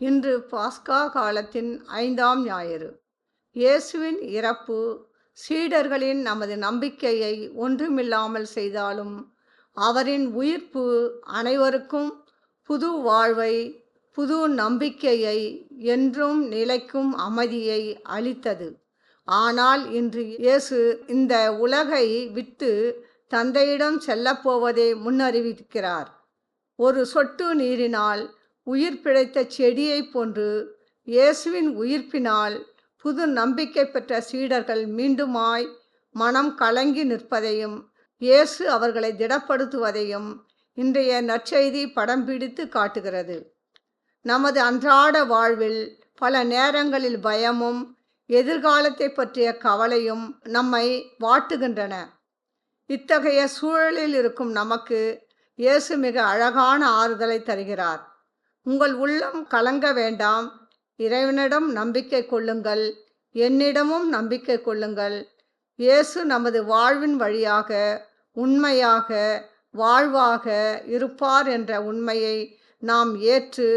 இன்று பாஸ்கா காலத்தின் 5ஆம் ஞாயிறு. இயேசுவின் இறப்பு சீடர்களின் நமது நம்பிக்கையை ஒன்றுமில்லாமல் செய்தாலும், அவரின் உயிர்ப்பு அனைவருக்கும் புது வாழ்வை, புது நம்பிக்கையை, என்றும் நிலைக்கும் அமைதியை அளித்தது. ஆனால் இன்று இயேசு இந்த உலகை விட்டு தந்தையிடம் செல்லப்போவதை முன்னறிவிக்கிறார். ஒரு சொட்டு நீரினால் உயிர் பிழைத்த செடியைப் போன்று இயேசுவின் உயிர்ப்பினால் புது நம்பிக்கை பெற்ற சீடர்கள் மீண்டுமாய் மனம் கலங்கி நிற்பதையும், இயேசு அவர்களை திடப்படுத்துவதையும் இன்றைய நற்செய்தி படம் பிடித்து காட்டுகிறது. நமது அன்றாட வாழ்வில் பல நேரங்களில் பயமும் எதிர்காலத்தை பற்றிய கவலையும் நம்மை வாட்டுகின்றன. இத்தகைய சூழலில் இருக்கும் நமக்கு இயேசு மிக அழகான ஆறுதலை தருகிறார். உங்கள் உள்ளம் கலங்க வேண்டாம், இறைவனிடம் நம்பிக்கை கொள்ளுங்கள், என்னிடமும் நம்பிக்கை கொள்ளுங்கள். இயேசு நமது வாழ்வின் வழியாக, உண்மையாக, வாழ்வாக இருப்பார் என்ற உண்மையை நாம் ஏற்று,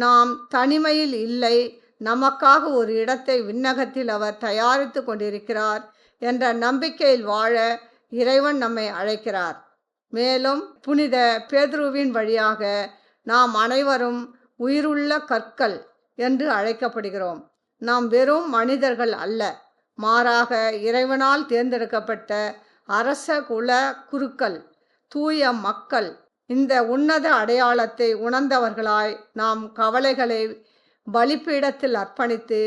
நாம் தனிமையில் இல்லை, நமக்காக ஒரு இடத்தை விண்ணகத்தில் அவர் தயாரித்து கொண்டிருக்கிறார் என்ற நம்பிக்கையில் வாழ இறைவன் நம்மை அழைக்கிறார். மேலும் புனித பேதுருவின் வழியாக நாம் அனைவரும் உயிருள்ள கற்கள் என்று அழைக்கப்படுகிறோம். நாம் வெறும் மனிதர்கள் அல்ல, மாறாக இறைவனால் தேர்ந்தெடுக்கப்பட்ட அரச குல குருக்கள், தூய மக்கள். இந்த உன்னத அடையாளத்தை உணர்ந்தவர்களாய் நாம் கவலைகளை பலிபீடத்தில் அர்ப்பணித்து,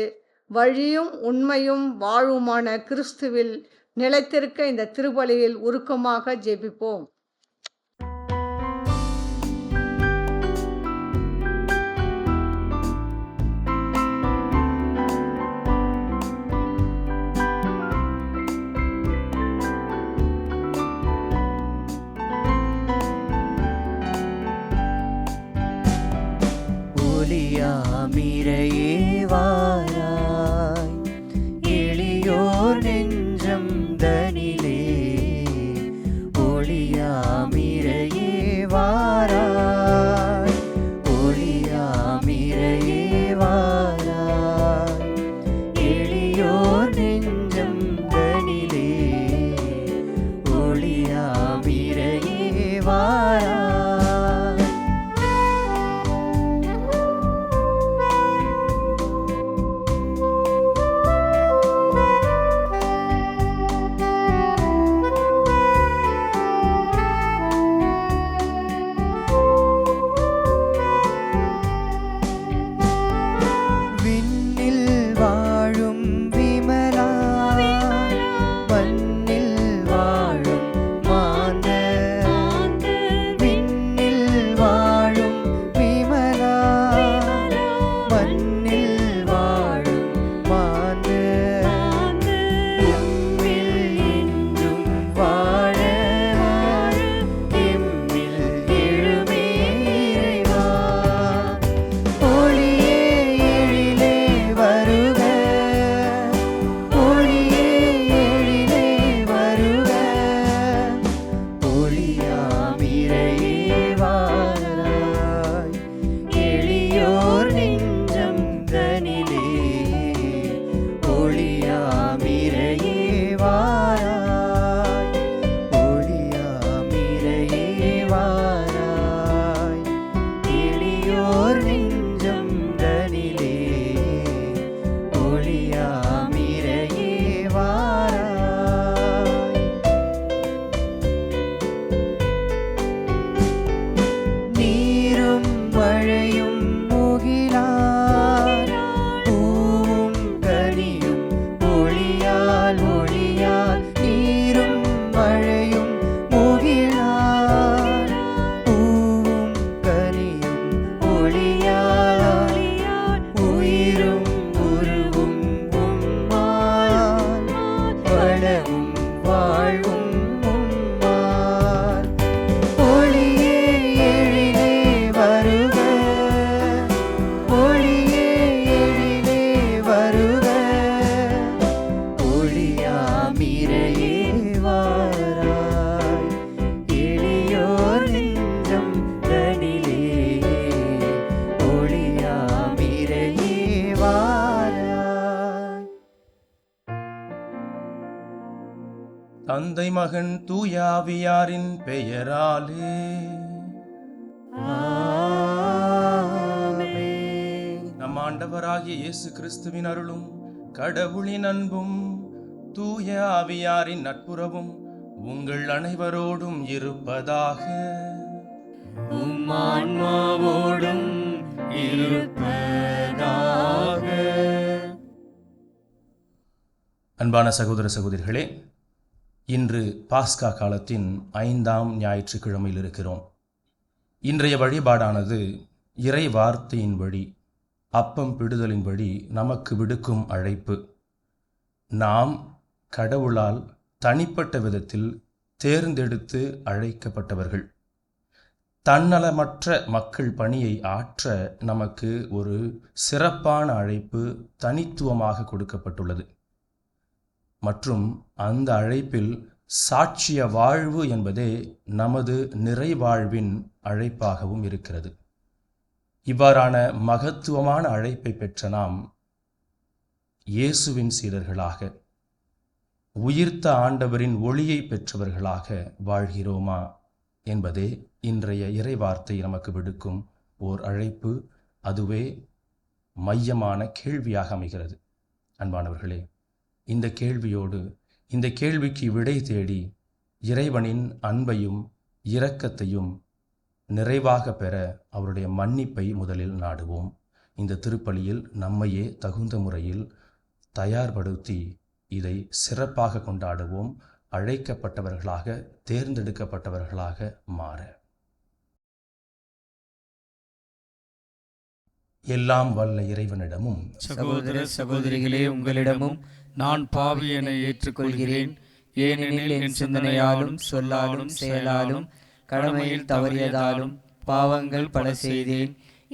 வழியும் உண்மையும் வாழ்வுமான கிறிஸ்துவில் நிலைத்திருக்க இந்த திருப்பலியில் உருக்கமாக ஜெபிப்போம். ஒளியாமிரையே வாராய், எளியோர் நெஞ்சம் தனிலே. ஒளியாமிரையே வாராய், ஒளியாமிரையே வாராய், எளியோர் நெஞ்சம் தனிலே. ஒளியாமிரையே வாராய். தந்தை மகன் தூயாவியாரின் பெயராலே. நம் ஆண்டவராகிய இயேசு கிறிஸ்துவின் அருளும் கடவுளின் அன்பும் தூய ஆவியாரின் நட்புறவும் உங்கள் அனைவரோடும் இருப்பதாக. உம் ஆன்மாவோடும் இருப்பதாக. அன்பான சகோதர சகோதரிகளே, இன்று பாஸ்கா காலத்தின் 5ஆம் ஞாயிற்றுக்கிழமையில் இருக்கிறோம். இன்றைய வழிபாடானது இறை வார்த்தையின் வழி, அப்பம் பிடுதலின் வழி நமக்கு விடுக்கும் அழைப்பு. நாம் கடவுளால் தனிப்பட்ட விதத்தில் தேர்ந்தெடுத்து அழைக்கப்பட்டவர்கள். தன்னலமற்ற மக்கள் பணியை ஆற்ற நமக்கு ஒரு சிறப்பான அழைப்பு தனித்துவமாக கொடுக்கப்பட்டுள்ளது. மற்றும் அந்த அழைப்பில் சாட்சிய வாழ்வு என்பதே நமது நிறைவாழ்வின் அழைப்பாகவும் இருக்கிறது. இவ்வாறான மகத்துவமான அழைப்பை பெற்ற நாம் இயேசுவின் சீடர்களாக, உயிர்த்த ஆண்டவரின் ஒளியை பெற்றவர்களாக வாழ்கிறோமா என்பதே இன்றைய இறைவார்த்தை நமக்கு விடுக்கும் ஓர் அழைப்பு. அதுவே மையமான கேள்வியாக அமைகிறது. அன்பானவர்களே, இந்த கேள்வியோடு, இந்த கேள்விக்கு விடை தேடி இறைவனின் அன்பையும் இரக்கத்தையும் நிறைவாக பெற அவருடைய மன்னிப்பை முதலில் நாடுவோம். இந்த திருப்பலியில் நம்மையே தகுந்த முறையில் தயார்படுத்தி இதை சிறப்பாக கொண்டாடுவோம். அழைக்கப்பட்டவர்களாக, தேர்ந்தெடுக்கப்பட்டவர்களாக மாற. எல்லாம் வல்ல இறைவனிடமும் சகோதர சகோதரிகளே, உங்களிடமும் நான் பாவி என ஏற்றுக்கொள்கிறேன். ஏனெனில் என் சிந்தனையாலும் சொல்லாலும் செயலாலும் கடமையில் தவறியதாலும் பாவங்கள் பல செய்தேன்.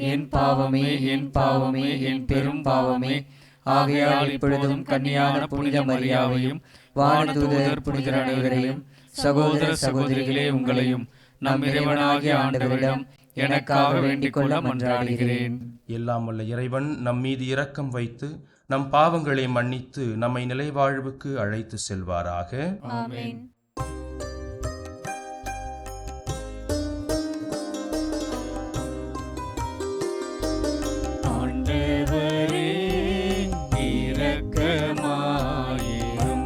என் பாவமே, என் பாவமே, என் பெரும் பாவமே. ஆகையால் இப்பொழுதும் கன்னியான புனித மரியாவையும் வானதூதர் புனிதர் அனைவரையும், சகோதர சகோதரிகளே உங்களையும் நம் இறைவனாகிய ஆண்டவரிடம் எனக்காக வேண்டிக் கொள்ள மன்றாடுகிறேன். எல்லாம் வல்ல இறைவன் நம் மீது இரக்கம் வைத்து நம் பாவங்களை மன்னித்து நம்மை நிலைவாழ்வுக்கு அழைத்து செல்வாராக. ஆமென். ஆண்டவரே இரக்கமாயிரும்.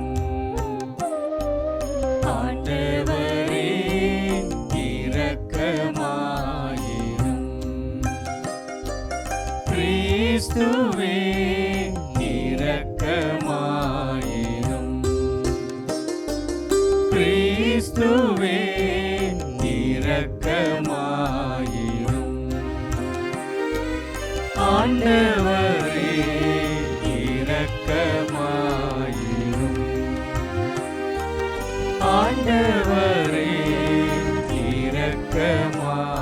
ஆண்டவரே இரக்கமாயிரும். கிறிஸ்துவே இரக்கமாயிரும். கிறிஸ்துவே இரக்கமாயிரும். ஆண்டவரே இரக்கமாயிரும். ஆண்டவரே இரக்கமாயிரும்.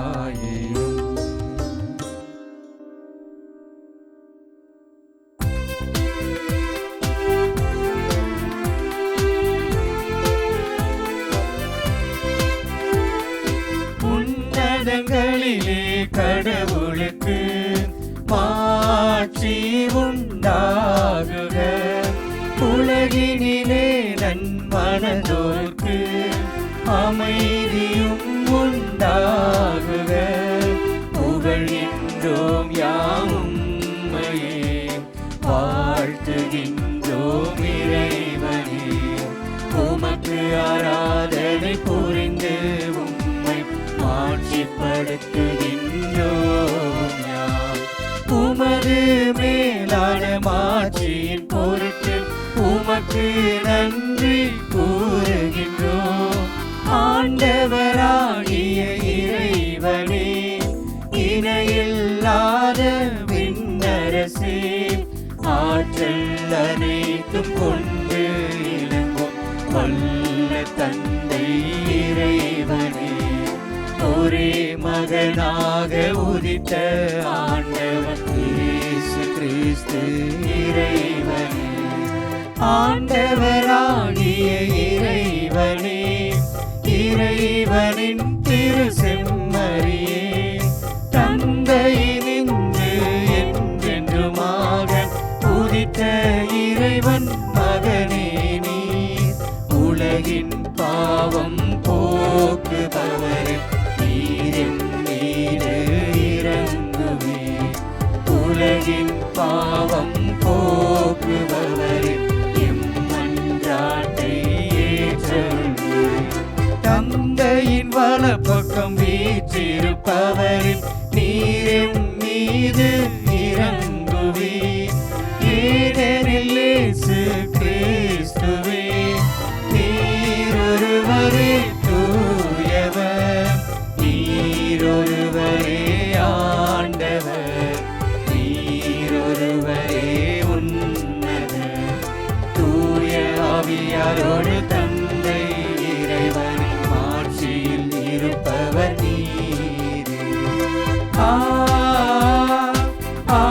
உன்னதங்களிலே கடவுளுக்கு மாட்சி உண்டாகுக. உலகினிலே நன்மனதோர்க்கு அமைதியும் உண்டாகுக. புகழ்கின்றோம் யாவும் உம்மையே, வாழ்த்துகின்றோம் இறைவனே. உமக்கு ஆராதனை புரிந்து உம்மை மாட்சிப்படுத்துகின்றோம் யாம். உமது மேலான மாட்சியின் பொருட்டு உமக்கு நன்றி கூறுகின்றோம். ஆண்டவராகிய இறைவனே, இணையில்லாத விண்ணரசே, ஆற்றல் அனைத்தும் கொண்டு இலங்கும் வல்ல தந்தை இறைவனே, ஒரே மகனாக உதித்த ஆண்டவர் இயேசு கிறிஸ்து இறைவனே. ஆண்டவராகிய இறைவனே, இறைவனின் திரு செம்மறியே, தந்தையினின்று என்றென்றுமாக உதித்த இறைவன் மகனே நீர். உலகின் என் பாவம் போக்குபவரே, எம் மன்றாட்டை ஏற்றருள்வீர். தந்தையின் வலப்பக்கம் வீற்றிருப்பவரே, நீரெம் மீது இறங்குவீர். ஏனெனில் இயேசு கிறிஸ்துவே, நீரொருவரே தூயவர், நீரொருவரே ஆண்டவர், நீரொருவரே உன்னதர். தூய ஆவியாரோடு தந்தை இறைவனின் ஆட்சியில் இருப்பவர் நீரே. ஆ ஆ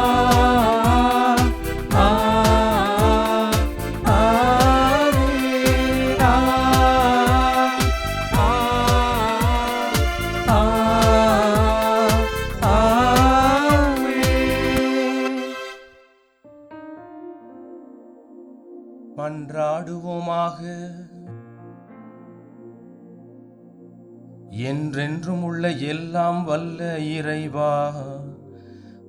மன்றாடுவோமாக. என்றென்றும் உள்ள எல்லாம் வல்ல இறைவா,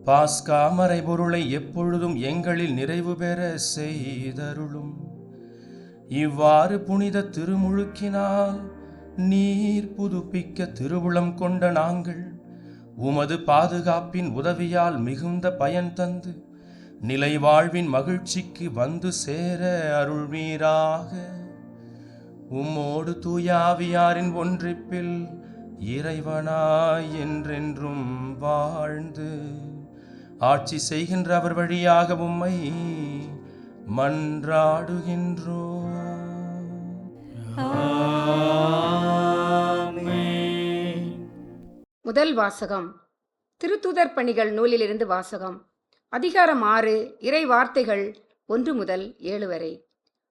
பாஸ்கா மறைபொருளை எப்பொழுதும் எங்களில் நிறைவு பெற செய்தருளும். இவ்வாறு புனித திருமுழுக்கினால் நீர் புதுப்பிக்க திருவுளம் கொண்ட நாங்கள் உமது பாதுகாப்பின் உதவியால் மிகுந்த பயன் தந்து நிலை வாழ்வின் மகிழ்ச்சிக்கு வந்து சேர அருள்வீராக. உம்மோடு தூயாவியாரின் ஒன்றிப்பில் இறைவனாய் என்றென்றும் வாழ்ந்து ஆட்சி செய்கின்ற அவர் வழியாக உம்மை மன்றாடுகின்றோம். முதல் வாசகம். திருத்தூதர் பணிகள் நூலிலிருந்து வாசகம். அதிகாரம் 6, இறை வார்த்தைகள் 1 முதல் 7 வரை.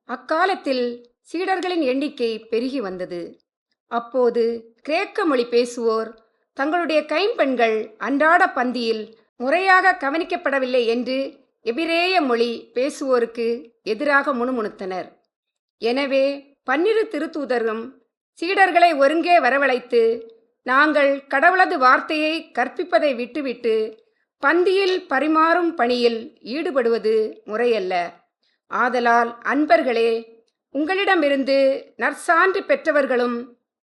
அக்காலத்தில் சீடர்களின் எண்ணிக்கை பெருகி வந்தது. அப்போது கிரேக்க மொழி பேசுவோர் தங்களுடைய கைம்பெண்கள் அன்றாட பந்தியில் முறையாக கவனிக்கப்படவில்லை என்று எபிரேய மொழி பேசுவோருக்கு எதிராக முணுமுணுத்தனர். எனவே 12 திருத்தூதரும் சீடர்களை ஒருங்கே வரவழைத்து, நாங்கள் கடவுளது வார்த்தையை கற்பிப்பதை விட்டுவிட்டு பந்தியில் பரிமாறும் பணியில் ஈடுபடுவது முறையல்ல. ஆதலால் அன்பர்களே, உங்களிடமிருந்து நற்சான்று பெற்றவர்களும்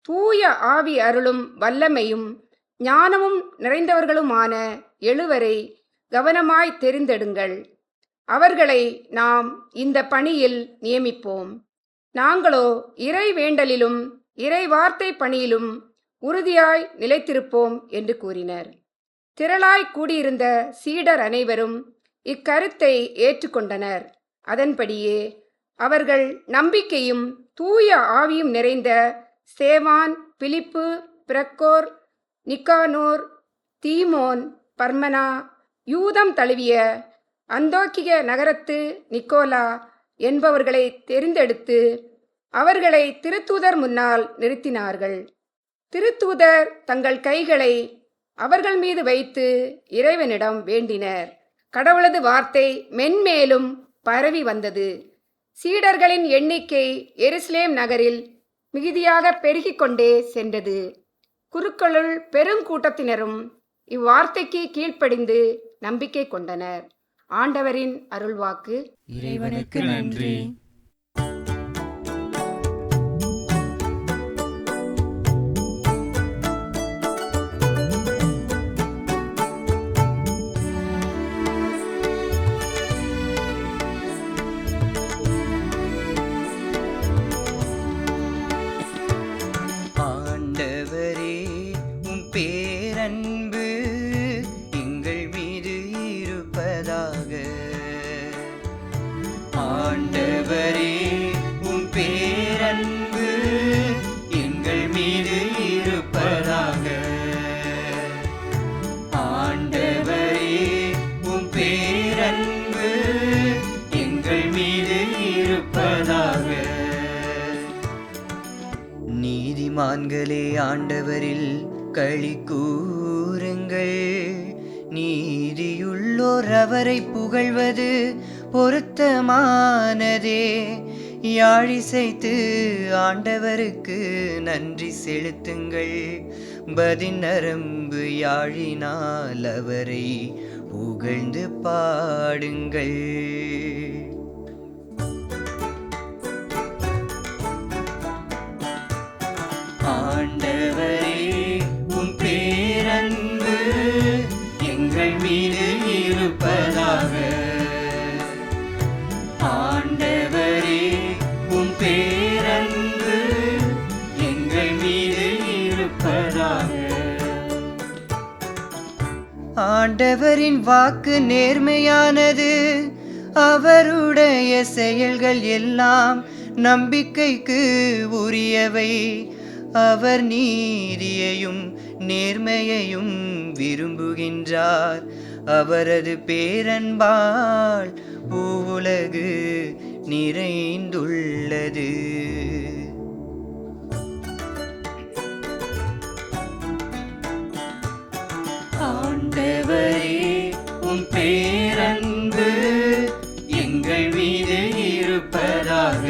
தூய ஆவி அருளும் வல்லமையும் ஞானமும் நிறைந்தவர்களுமான 7 கவனமாய் தெரிந்தெடுங்கள். அவர்களை நாம் இந்த பணியில் நியமிப்போம். நாங்களோ இறை வேண்டலிலும் இறை வார்த்தை பணியிலும் உறுதியாய் நிலைத்திருப்போம் என்று கூறினர். திரளாய் கூடியிருந்த சீடர் அனைவரும் இக்கருத்தை ஏற்றுக்கொண்டனர். அதன்படியே அவர்கள் நம்பிக்கையும் தூய ஆவியும் நிறைந்த ஸ்தேவான், பிலிப்பு, பிரக்கோர், நிக்கானோர், தீமோன், பர்மனா, யூதம் தழுவிய அந்தோக்கிய நகரத்து நிக்கோலா என்பவர்களை தெரிந்தெடுத்து அவர்களை திருத்தூதர் முன்னால் நிறுத்தினார்கள். திருத்தூதர் தங்கள் கைகளை அவர்கள் மீது வைத்து இறைவனிடம் வேண்டினர். கடவுளது வார்த்தை மென்மேலும் பரவி வந்தது. சீடர்களின் எண்ணிக்கை எருசலேம் நகரில் மிகுதியாக பெருகிக் கொண்டே சென்றது. குருக்களுள் பெருங்கூட்டத்தினரும் இவ்வார்த்தைக்கு கீழ்ப்படிந்து நம்பிக்கை கொண்டனர். ஆண்டவரின் அருள்வாக்கு. இறைவனுக்கு நன்றி. ஆண்டவரே, உம் பேரன்பு எங்கள் மீது இருப்பதாக. ஆண்டவரே, உம் பேரன்பு எங்கள் மீது இருப்பதாக. ஆண்டவரே, உம் பேரன்பு எங்கள் மீது இருப்பதாக. நீதிமான்களே, ஆண்டவரில் களி கூறுங்கள். நீதியுள்ளோர் அவரை புகழ்வது பொருத்தமானதே. யாழிசைத்து ஆண்டவருக்கு நன்றி செலுத்துங்கள். பதிநரம்பு யாழினால் அவரை புகழ்ந்து பாடுங்கள். ஆண்டவரே, உம் பேரன்பு எங்கள் மீது இருப்பதாக. ஆண்டவரே, உம் பேரன்பு எங்கள் மீது இருப்பதாக. ஆண்டவரின் வாக்கு நேர்மையானது, அவருடைய செயல்கள் எல்லாம் நம்பிக்கைக்கு உரியவை. அவர் நீதியையும் நேர்மையையும் விரும்புகின்றார். அவரது பேரன்பால் பூவுலகு நிறைந்துள்ளது. ஆண்டவரே, உம் பேரன்பு எங்கள் மீது இருப்பதாக.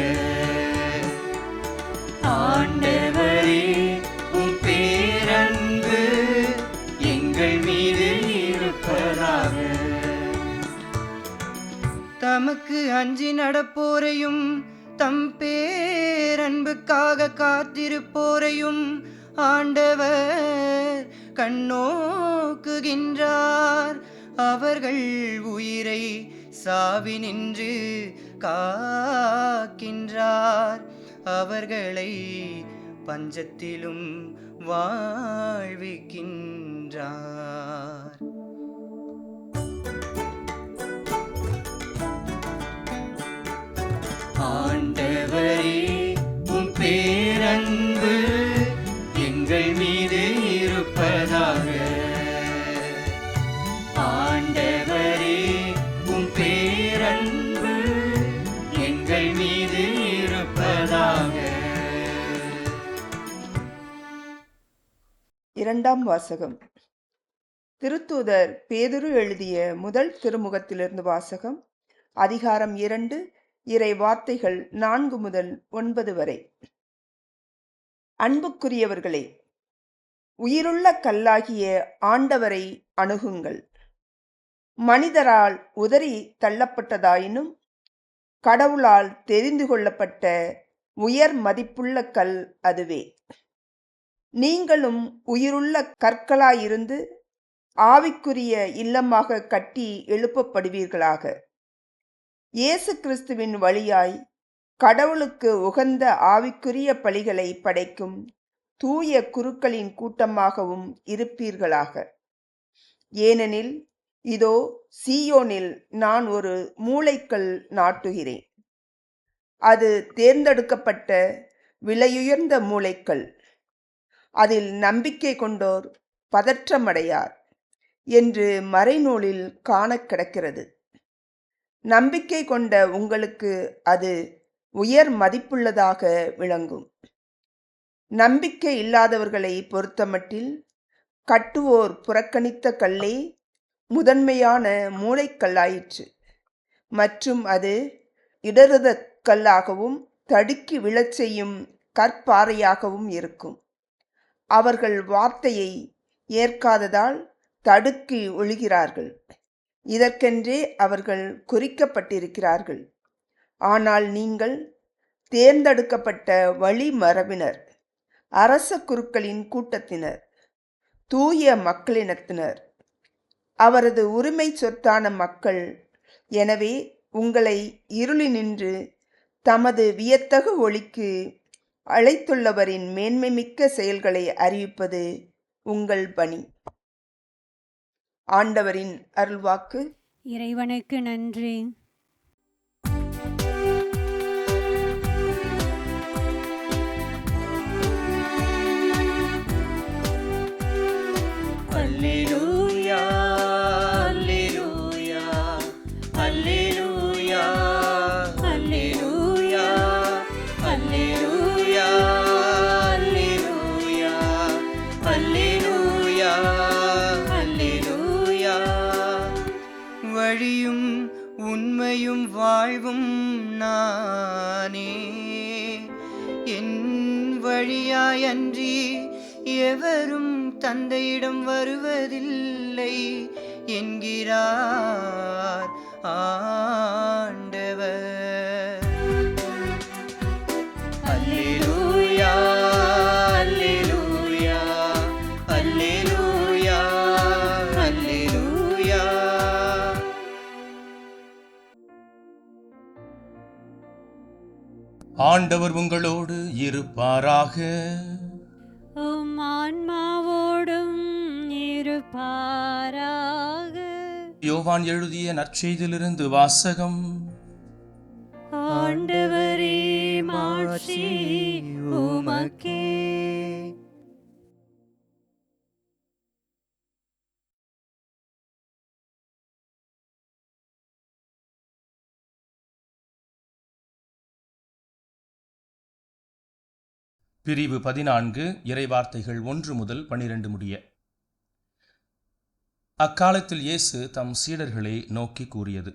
ஆண்டவரே, உம் பேரன்பு எங்கள் மீது இருப்பதாக. தமக்கு அஞ்சி நடப்போரையும் தம் பேரன்புக்காக காத்திருப்போரையும் ஆண்டவர் கண்ணோக்குகின்றார். அவர்கள் உயிரை சாவினின்று காக்கின்றார். அவர்களை பஞ்சத்திலும் வாழ்விக்கின்றார். ஆண்டவரே, உம் பேரன்பு எங்கள் மீது இருப்பதாக. ஆண்டவரே, உம் பேரன்பு எங்கள் மீது இருப்பதாக. இரண்டாம் வாசகம். திருத்தூதர் பேதுரு எழுதிய முதல் திருமுகத்திலிருந்து வாசகம். அதிகாரம் 2, இறை வார்த்தைகள் 4 முதல் 9 வரை. அன்புக்குரியவர்களே, உயிருள்ள கல்லாகிய ஆண்டவரை அணுகுங்கள். மனிதரால் உதறி தள்ளப்பட்டதாயினும் கடவுளால் தெரிந்து கொள்ளப்பட்ட உயர் மதிப்புள்ள கல் அதுவே. நீங்களும் உயிருள்ள கற்களாயிருந்து ஆவிக்குரிய இல்லமாக கட்டி எழுப்பப்படுவீர்களாக. இயேசு கிறிஸ்துவின் வழியாய் கடவுளுக்கு உகந்த ஆவிக்குரிய பலிகளை படைக்கும் தூய குருக்களின் கூட்டமாகவும் இருப்பீர்களாக. ஏனெனில் இதோ சீயோனில் நான் ஒரு மூலைக்கல் நாட்டுகிறேன். அது தேர்ந்தெடுக்கப்பட்ட விலையுயர்ந்த மூலைக்கல். அதில் நம்பிக்கை கொண்டோர் பதற்றமடையார் என்று மறைநூலில் காண கிடக்கிறது. நம்பிக்கை கொண்ட உங்களுக்கு அது உயர் மதிப்புள்ளதாக விளங்கும். நம்பிக்கை இல்லாதவர்களை பொறுத்தமட்டில் கட்டுவோர் புறக்கணித்த கல்லே முதன்மையான மூலைக்கல்லாயிற்று. மற்றும் அது இடறுத கல்லாகவும் தடுக்கி விழச் செய்யும் கற்பாறையாகவும் இருக்கும். அவர்கள் வார்த்தையை ஏற்காததால் தடுக்கி ஒழுகிறார்கள். இதற்கென்றே அவர்கள் குறிக்கப்பட்டிருக்கிறார்கள். ஆனால் நீங்கள் தேர்ந்தெடுக்கப்பட்ட வழிமரபினர், அரச குருக்களின் கூட்டத்தினர், தூய மக்களினத்தினர், அவரது உரிமை சொத்தான மக்கள். எனவே உங்களை இருளினின்று தமது வியத்தகு ஒளிக்கு அழைத்துள்ளவரின் மேன்மைமிக்க செயல்களை அறிவிப்பது உங்கள் பணி. ஆண்டவரின் அருள்வாக்கு. இறைவனுக்கு நன்றி. அல்லேலூயா, அல்லேலூயா, அல்லேலூயா, அல்லேலூயா, அல்லேலூயா, அல்லேலூயா, அல்லேலூயா. வழியும் உண்மையும் வாழ்வும் நானே, என் வழியாயன்றி எவரும் தந்தையிடம் வருவதில்லை. என்கிறார் ஆண்டவர். அல்லேலூயா, அல்லேலூயா, அல்லேலூயா, அல்லேலூயா. ஆண்டவர் உங்களோடு இருப்பாராக. உம் ஆன்மாவோடும் இருப்பாராக. யோவான் எழுதிய நற்செய்தியிலிருந்து வாசகம். ஆண்டவரே, மாட்சி உமக்கே. பிரிவு 14, இறைவார்த்தைகள் 1 முதல் 12 முடிய. அக்காலத்தில் இயேசு தம் சீடர்களை நோக்கி கூறியது: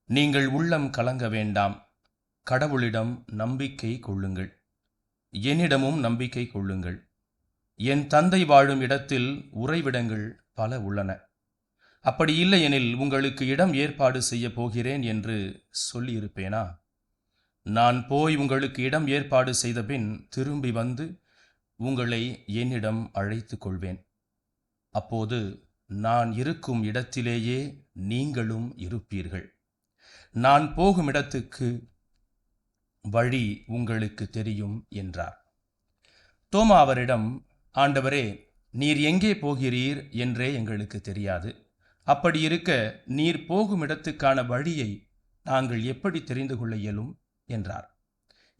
நீங்கள் உள்ளம் கலங்க வேண்டாம். கடவுளிடம் நம்பிக்கை கொள்ளுங்கள், என்னிடமும் நம்பிக்கை கொள்ளுங்கள். என் தந்தை வாழும் இடத்தில் உறைவிடங்கள் பல உள்ளன. அப்படி இல்லையெனில் உங்களுக்கு இடம் ஏற்பாடு செய்யப் போகிறேன் என்று சொல்லியிருப்பேனா? நான் போய் உங்களுக்கு இடம் ஏற்பாடு செய்தபின் திரும்பி வந்து உங்களை என்னிடம் அழைத்து கொள்வேன். அப்போது நான் இருக்கும் இடத்திலேயே நீங்களும் இருப்பீர்கள். நான் போகும் இடத்துக்கு வழி உங்களுக்கு தெரியும் என்றார். தோமா அவரிடம், ஆண்டவரே, நீர் எங்கே போகிறீர் என்றே எங்களுக்கு தெரியாது. அப்படி இருக்க நீர் போகும் இடத்துக்கான வழியை நாங்கள் எப்படி தெரிந்து கொள்ள இயலும் என்றார்.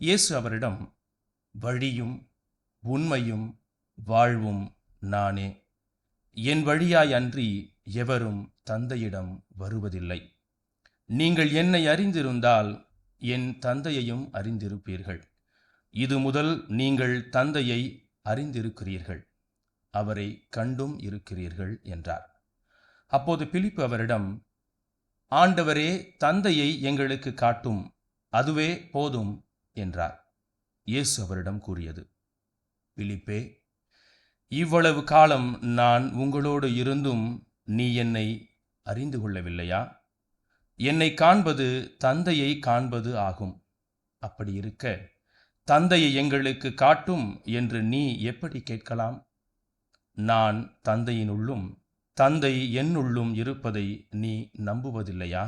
இயேசு அவரிடம், வழியும் உண்மையும் வாழ்வும் நானே. என் வழியாய் அன்றி எவரும் தந்தையிடம் வருவதில்லை. நீங்கள் என்னை அறிந்திருந்தால் என் தந்தையையும் அறிந்திருப்பீர்கள். இது முதல் நீங்கள் தந்தையை அறிந்திருக்கிறீர்கள், அவரை கண்டும் இருக்கிறீர்கள் என்றார். அப்போது பிலிப்பு அவரிடம், ஆண்டவரே, தந்தையை எங்களுக்கு காட்டும், அதுவே போதும் என்றார். இயேசு அவரிடம் கூறியது: பிலிப்பே, இவ்வளவு காலம் நான் உங்களோடு இருந்தும் நீ என்னை அறிந்து கொள்ளவில்லையா? என்னை காண்பது தந்தையை காண்பது ஆகும். அப்படி இருக்க தந்தையை எங்களுக்கு காட்டும் என்று நீ எப்படி கேட்கலாம்? நான் தந்தையினுள்ளும் தந்தை என்னுள்ளும் இருப்பதை நீ நம்புவதில்லையா?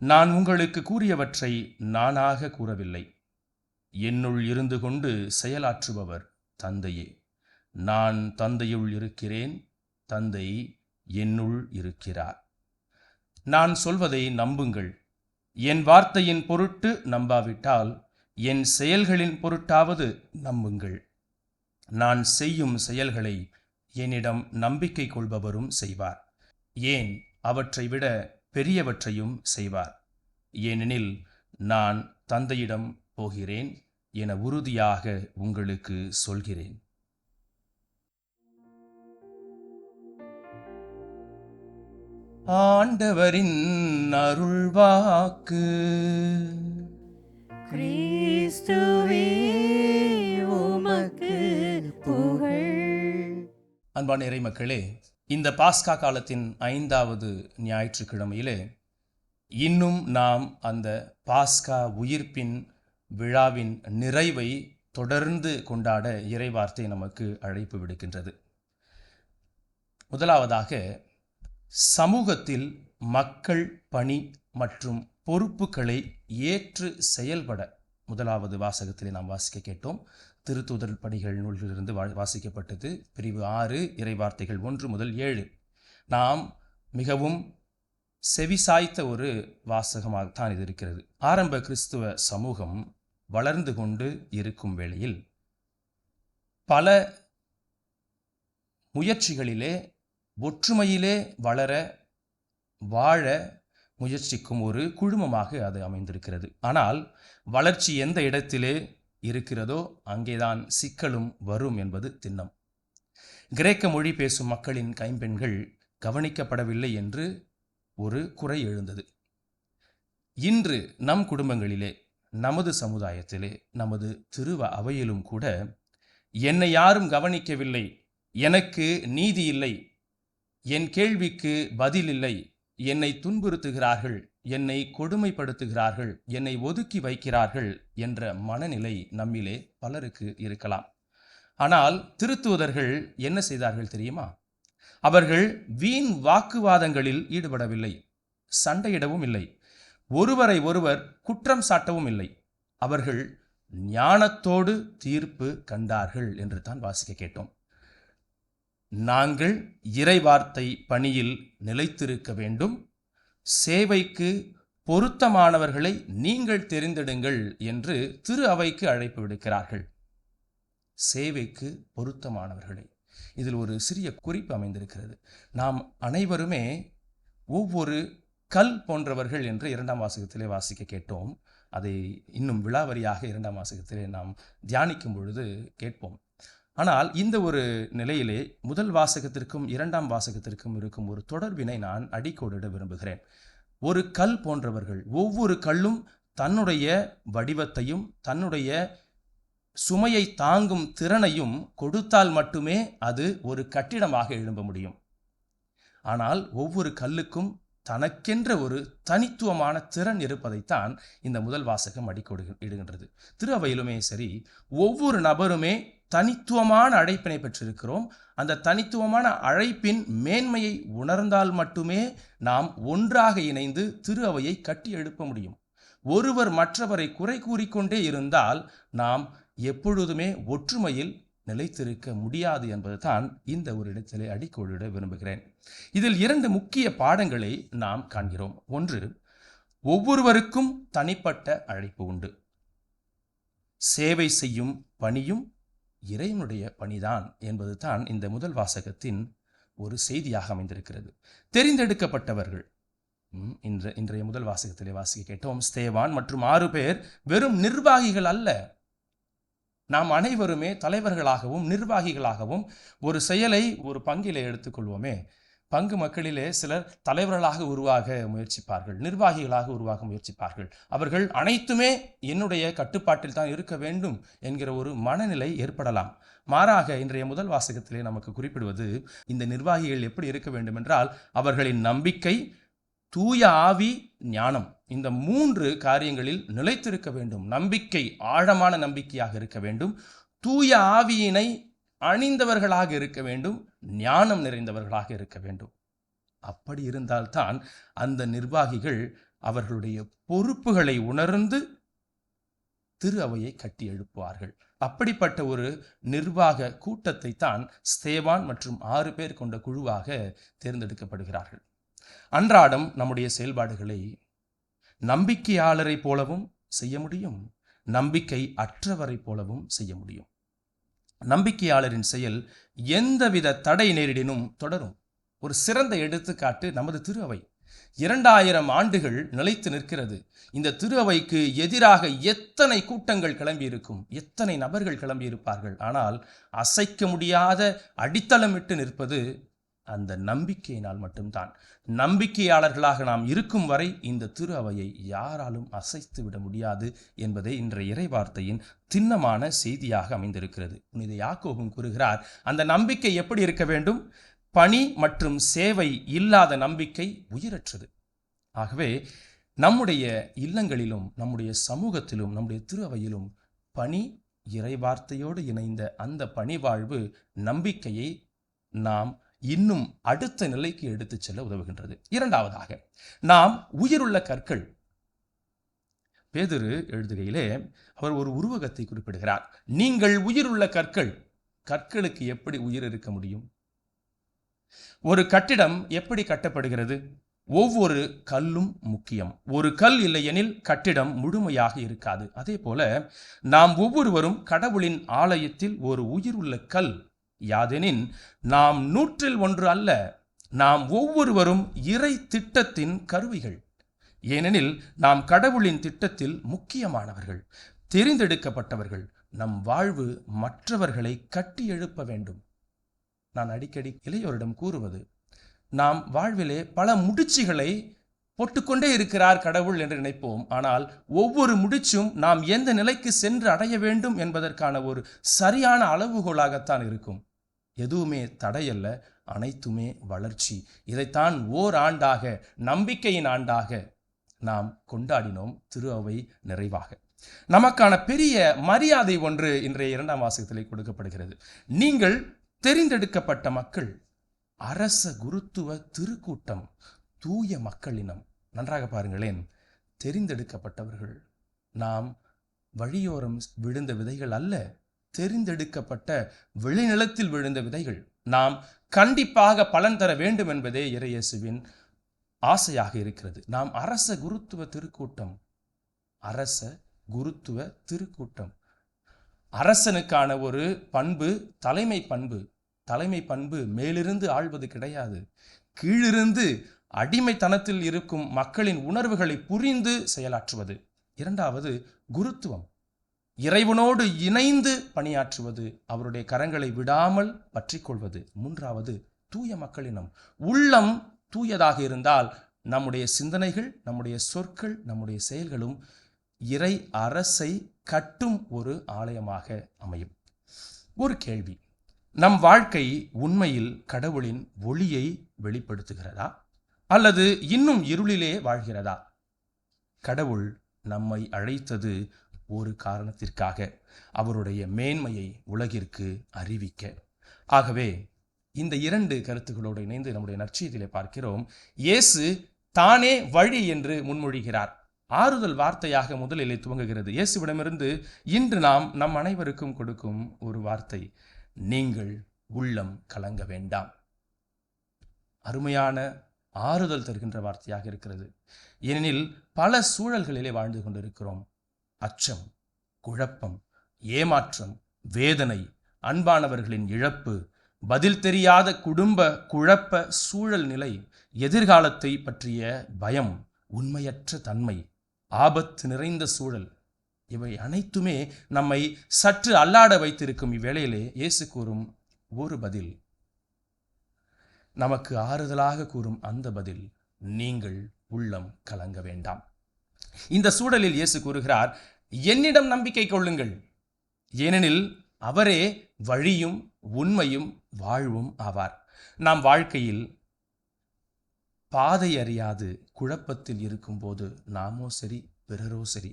நான் உங்களுக்கு கூறியவற்றை நானாக கூறவில்லை. என்னுள் இருந்து கொண்டு செயலாற்றுபவர் தந்தையே. நான் தந்தையுள் இருக்கிறேன், தந்தை என்னுள் இருக்கிறார். நான் சொல்வதை நம்புங்கள். என் வார்த்தையின் பொருட்டு நம்பாவிட்டால் என் செயல்களின் பொருட்டாவது நம்புங்கள். நான் செய்யும் செயல்களை என்னிடம் நம்பிக்கை கொள்பவரும் செய்வார். ஏன், அவற்றை விட பெரியவற்றையும் செய்வார். ஏனெனில் நான் தந்தையிடம் போகிறேன் என உறுதியாக உங்களுக்கு சொல்கிறேன். ஆண்டவரின் அருள்வாக்கு. கிறிஸ்துவே, உமக்கு புகழ். அன்பான இறைமக்களே, இந்த பாஸ்கா காலத்தின் 5வது ஞாயிற்றுக்கிழமையிலே இன்னும் நாம் அந்த பாஸ்கா உயிர்ப்பின் விழாவின் நிறைவை தொடர்ந்து கொண்டாட இறைவார்த்தை நமக்கு அழைப்பு விடுக்கின்றது. முதலாவதாக, சமூகத்தில் மக்கள் பணி மற்றும் பொறுப்புகளை ஏற்று செயல்பட முதலாவது வாசகத்திலே நாம் வாசிக்க கேட்டோம். திருத்தூதர் பணிகள் நூலிலிருந்து வாசிக்கப்பட்டது. பிரிவு 6, இறைவார்த்தைகள் 1 முதல் 7. நாம் மிகவும் செவிசாய்த்த ஒரு வாசகமாகத்தான் இது இருக்கிறது. ஆரம்ப கிறிஸ்துவ சமூகம் வளர்ந்து கொண்டு இருக்கும் வேளையில் பல முயற்சிகளிலே ஒற்றுமையிலே வாழ முயற்சிக்கும் ஒரு குழுமமாக அது அமைந்திருக்கிறது. ஆனால் வளர்ச்சி எந்த இடத்திலே இருக்கிறதோ அங்கேதான் சிக்கலும் வரும் என்பது திண்ணம். கிரேக்க மொழி பேசும் மக்களின் கைம்பெண்கள் கவனிக்கப்படவில்லை என்று ஒரு குறை எழுந்தது. இன்று நம் குடும்பங்களிலே, நமது சமுதாயத்திலே, நமது திருவ அவையிலும் கூட, என்னை யாரும் கவனிக்கவில்லை, எனக்கு நீதி இல்லை, என் கேள்விக்கு பதில் இல்லை, என்னை துன்புறுத்துகிறார்கள், என்னை கொடுமைப்படுத்துகிறார்கள், என்னை ஒதுக்கி வைக்கிறார்கள் என்ற மனநிலை நம்மிலே பலருக்கு இருக்கலாம். ஆனால் திருத்தூதர்கள் என்ன செய்தார்கள் தெரியுமா? அவர்கள் வீண் வாக்குவாதங்களில் ஈடுபடவில்லை, சண்டையிடவும் இல்லை, ஒருவரை ஒருவர் குற்றம் சாட்டவும் இல்லை. அவர்கள் ஞானத்தோடு தீர்ப்பு கண்டார்கள் என்று தான் வாசிக்க கேட்டோம். நாங்கள் இறைவார்த்தை பணியில் நிலைத்திருக்க வேண்டும், சேவைக்கு பொருத்தமானவர்களை நீங்கள் தெரிந்தெடுங்கள் என்று திரு அவைக்கு அழைப்பு விடுக்கிறார்கள். சேவைக்கு பொருத்தமானவர்களை. இதில் ஒரு சிறிய குறிப்பு அமைந்திருக்கிறது. நாம் அனைவருமே ஒவ்வொரு கல் போன்றவர்கள் என்று 2ஆம் வாசகத்திலே வாசிக்க கேட்டோம். அதை இன்னும் விலாவரியாக 2ஆம் வாசகத்திலே நாம் தியானிக்கும் பொழுது கேட்போம். ஆனால் இந்த ஒரு நிலையிலே முதல் வாசகத்திற்கும் 2ஆம் வாசகத்திற்கும் இருக்கும் ஒரு தொடர்பினை நான் அடிக்கோடிட விரும்புகிறேன். ஒரு கல் போன்றவர்கள். ஒவ்வொரு கல்லும் தன்னுடைய வடிவத்தையும் தன்னுடைய சுமையை தாங்கும் திறனையும் கொடுத்தால் மட்டுமே அது ஒரு கட்டிடமாக எழும்ப முடியும். ஆனால் ஒவ்வொரு கல்லுக்கும் தனக்கென்ற ஒரு தனித்துவமான திறன் இருப்பதைத்தான் இந்த முதல் வாசகம் அடிக்கோடு இடுகின்றது. திரு அவையிலுமே சரி, ஒவ்வொரு நபருமே தனித்துவமான அழைப்பினை பெற்றிருக்கிறோம். அந்த தனித்துவமான அழைப்பின் மேன்மையை உணர்ந்தால் மட்டுமே நாம் ஒன்றாக இணைந்து திரு அவையை கட்டி எழுப்ப முடியும். ஒருவர் மற்றவரை குறை கூறிக்கொண்டே இருந்தால் நாம் எப்பொழுதுமே ஒற்றுமையில் நிலைத்திருக்க முடியாது என்பதுதான் இந்த ஒரு இடத்திலே அடிக்கோடிட விரும்புகிறேன். இதில் 2 முக்கிய பாடங்களை நாம் காண்கிறோம். ஒன்று, ஒவ்வொருவருக்கும் தனிப்பட்ட அழைப்பு உண்டு. சேவை செய்யும் பணியும் இறைவனுடைய பணிதான் என்பது தான் இந்த முதல் வாசகத்தின் ஒரு செய்தியாக அமைந்திருக்கிறது. தெரிந்தெடுக்கப்பட்டவர்கள். இன்றைய முதல் வாசகத்திலே வாசிக்க கேட்டோம், ஸ்தேவான் மற்றும் 6 பேர் வெறும் நிர்வாகிகள் அல்ல. நாம் அனைவருமே தலைவர்களாகவும் நிர்வாகிகளாகவும் ஒரு செயலை ஒரு பங்கிலே எடுத்துக்கொள்வோமே. பங்கு மக்களிலே சிலர் தலைவர்களாக உருவாக முயற்சிப்பார்கள், நிர்வாகிகளாக உருவாக முயற்சிப்பார்கள். அவர்கள் அனைத்துமே என்னுடைய கட்டுப்பாட்டில் தான் இருக்க வேண்டும் என்கிற ஒரு மனநிலை ஏற்படலாம். மாறாக இன்றைய முதல் வாசகத்திலே நமக்கு குறிப்பிடுவது, இந்த நிர்வாகிகள் எப்படி இருக்க வேண்டும் என்றால், அவர்களின் நம்பிக்கை, தூய ஆவி, ஞானம், இந்த 3 காரியங்களில் நிலைத்திருக்க வேண்டும். நம்பிக்கை ஆழமான நம்பிக்கையாக இருக்க வேண்டும், தூய ஆவியினை அணிந்தவர்களாக இருக்க வேண்டும், ஞானம் நிறைந்தவர்களாக இருக்க வேண்டும். அப்படி இருந்தால்தான் அந்த நிர்வாகிகள் அவர்களுடைய பொறுப்புகளை உணர்ந்து திரு அவையை கட்டி எழுப்புவார்கள். அப்படிப்பட்ட ஒரு நிர்வாக கூட்டத்தை தான் ஸ்தேவான் மற்றும் 6 பேர் கொண்ட குழுவாக தேர்ந்தெடுக்கப்படுகிறார்கள். அன்றாடம் நம்முடைய செயல்பாடுகளை நம்பிக்கையாளரை போலவும் செய்ய முடியும், நம்பிக்கை அற்றவரை போலவும் செய்ய முடியும். நம்பிக்கையாளரின் செயல் எந்தவித தடை நேரிடினும் தொடரும். ஒரு சிறந்த எடுத்துக்காட்டு நமது திரு அவை. 2000 ஆண்டுகள் நிலைத்து நிற்கிறது. இந்த திரு அவைக்கு எதிராக எத்தனை கூட்டங்கள் கிளம்பியிருக்கும், எத்தனை நபர்கள் கிளம்பியிருப்பார்கள். ஆனால் அசைக்க முடியாத அடித்தளமிட்டு நிற்பது அந்த நம்பிக்கையினால் மட்டும்தான். நம்பிக்கையாளர்களாக நாம் இருக்கும் வரை இந்த திரு அவையை யாராலும் அசைத்து விட முடியாது என்பதே இன்றைய இறைவார்த்தையின் திண்ணமான செய்தியாக அமைந்திருக்கிறது. புனித யாக்கோபும் கூறுகிறார், அந்த நம்பிக்கை எப்படி இருக்க வேண்டும்? பணி மற்றும் சேவை இல்லாத நம்பிக்கை உயிரற்றது. ஆகவே நம்முடைய இல்லங்களிலும் நம்முடைய சமூகத்திலும் நம்முடைய திரு அவையிலும் பணி, இறைவார்த்தையோடு இணைந்த அந்த பணிவாழ்வு நம்பிக்கையை நாம் இன்னும் அடுத்த நிலைக்கு எடுத்துச் செல்ல உதவுகின்றது. இரண்டாவதாக, நாம் உயிருள்ள கற்கள். பேதுரு எழுதுகையிலே அவர் ஒரு உருவகத்தை குறிப்பிடுகிறார். நீங்கள் உயிருள்ள கற்கள். கற்களுக்கு எப்படி உயிர் இருக்க முடியும்? ஒரு கட்டிடம் எப்படி கட்டப்படுகிறது? ஒவ்வொரு கல்லும் முக்கியம். ஒரு கல் இல்லையெனில் கட்டிடம் முழுமையாக இருக்காது. அதே போல நாம் ஒவ்வொருவரும் கடவுளின் ஆலயத்தில் ஒரு உயிர் உள்ள கல். யாதெனின் நாம் 100 அல்ல, நாம் ஒவ்வொருவரும் இறை திட்டத்தின் கருவிகள். ஏனெனில் நாம் கடவுளின் திட்டத்தில் முக்கியமானவர்கள், தெரிந்தெடுக்கப்பட்டவர்கள். நம் வாழ்வு மற்றவர்களை கட்டி எழுப்ப வேண்டும். நான் அடிக்கடி இளையோரிடம் கூறுவது, நாம் வாழ்விலே பல முடிச்சுகளை போட்டுக்கொண்டே இருக்கிறார் கடவுள் என்று நினைப்போம். ஆனால் ஒவ்வொரு முடிச்சும் நாம் எந்த நிலைக்கு சென்று அடைய வேண்டும் என்பதற்கான ஒரு சரியான அளவுகோலாகத்தான் இருக்கும். எதுவுமே தடையல்ல, அனைத்துமே வளர்ச்சி. இதைத்தான் ஓராண்டாக, நம்பிக்கையின் ஆண்டாக நாம் கொண்டாடினோம் திரு அவை நிறைவாக. நமக்கான பெரிய மரியாதை ஒன்று இன்றைய 2ஆம் வாசகத்திலே கொடுக்கப்படுகிறது. நீங்கள் தெரிந்தெடுக்கப்பட்ட மக்கள், அரச குருத்துவ திருக்கூட்டம், தூய மக்களினம். நன்றாக பாருங்களேன், தெரிந்தெடுக்கப்பட்டவர்கள். நாம் வழியோரம் விழுந்த விதைகள் அல்ல, தெரிந்தெடுக்கப்பட்ட விளைநிலத்தில் விழுந்த விதைகள். நாம் கண்டிப்பாக பலன் தர வேண்டும் என்பதே இறையேசுவின் ஆசையாக இருக்கிறது. நாம் அரச குருத்துவ திருக்கூட்டம், அரச குருத்துவ திருக்கூட்டம். அரசனுக்கான ஒரு பண்பு தலைமை பண்பு. தலைமை பண்பு மேலிருந்து ஆள்வது கிடையாது, கீழிருந்து அடிமைத்தனத்தில் இருக்கும் மக்களின் உணர்வுகளை புரிந்து செயலாற்றுவது. இரண்டாவது குருத்துவம், இறைவனோடு இணைந்து பணியாற்றுவது, அவருடைய கரங்களை விடாமல் பற்றி கொள்வது. மூன்றாவது தூய மக்களினம். உள்ளம் தூயதாக இருந்தால் நம்முடைய சிந்தனைகள், நம்முடைய சொற்கள், நம்முடைய செயல்களும் இறை அரசை கட்டும் ஒரு ஆலயமாக அமையும். ஒரு கேள்வி, நம் வாழ்க்கை உண்மையில் கடவுளின் ஒளியை வெளிப்படுத்துகிறதா அல்லது இன்னும் இருளிலே வாழ்கிறதா? கடவுள் நம்மை அழைத்தது ஒரு காரணத்திற்காக, அவருடைய மேன்மையை உலகிற்கு அறிவிக்க. ஆகவே இந்த 2 கருத்துக்களோடு இணைந்து நம்முடைய நற்செய்தியிலே பார்க்கிறோம். இயேசு தானே வழி என்று முன்மொழிகிறார். ஆறுதல் வார்த்தையாக முதலிலே துவங்குகிறது. இயேசுவிடமிருந்து இன்று நாம் நம் அனைவருக்கும் கொடுக்கும் ஒரு வார்த்தை, நீங்கள் உள்ளம் கலங்க வேண்டாம். அருமையான ஆறுதல் தருகின்ற வார்த்தையாக இருக்கிறது. ஏனெனில் பல சூழல்களிலே வாழ்ந்து கொண்டிருக்கிறோம். அச்சம், குழப்பம், ஏமாற்றம், வேதனை, அன்பானவர்களின் இழப்பு, பதில் தெரியாத குடும்ப குழப்ப சூழல் நிலை, எதிர்காலத்தை பற்றிய பயம், உண்மையற்ற தன்மை, ஆபத்து நிறைந்த சூழல், இவை அனைத்துமே நம்மை சற்று அல்லாட வைத்திருக்கும் இவ்வேளையிலே இயேசு கூறும் ஒரு பதில், நமக்கு ஆறுதலாக கூறும் அந்த பதில், நீங்கள் உள்ளம் கலங்க வேண்டாம். இந்த சூழலில் இயேசு கூறுகிறார், என்னிடம் நம்பிக்கை கொள்ளுங்கள், ஏனெனில் அவரே வழியும் உண்மையும் வாழ்வும் ஆவார். நாம் வாழ்க்கையில் பாதை அறியாது குழப்பத்தில் இருக்கும்போது நாமோ சரி பிறரோ சரி,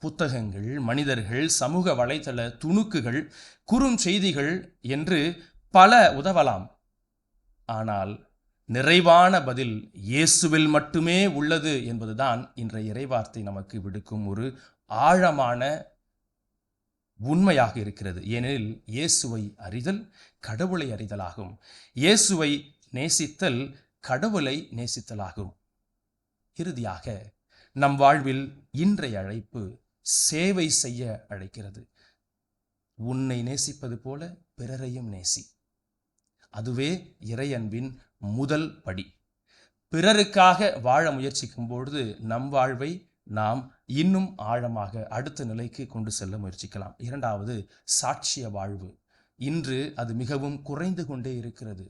புத்தகங்கள், மனிதர்கள், சமூக வலைத்தள துணுக்குகள், குறுஞ்செய்திகள் என்று பல உதவலாம். ஆனால் நிறைவான பதில் இயேசுவில் மட்டுமே உள்ளது என்பதுதான் இன்றைய இறைவார்த்தை நமக்கு விடுக்கும் ஒரு ஆழமான உண்மையாக இருக்கிறது. ஏனெனில் இயேசுவை அறிதல் கடவுளை அறிதலாகும். இயேசுவை நேசித்தல் கடவுளை நேசித்தலாகும். இறுதியாக நம் வாழ்வில் இன்றைய அழைப்பு சேவை செய்ய அழைக்கிறது. உன்னை நேசிப்பது போல பிறரையும் நேசி. அதுவே இறையன்பின் முதல் படி. பிறருக்காக வாழ முயற்சிக்கும் பொழுது நம் வாழ்வை நாம் இன்னும் ஆழமாக அடுத்த நிலைக்கு கொண்டு செல்ல முயற்சிக்கலாம். இரண்டாவது, சாட்சிய வாழ்வு. இன்று அது மிகவும் குறைந்து கொண்டே இருக்கிறது.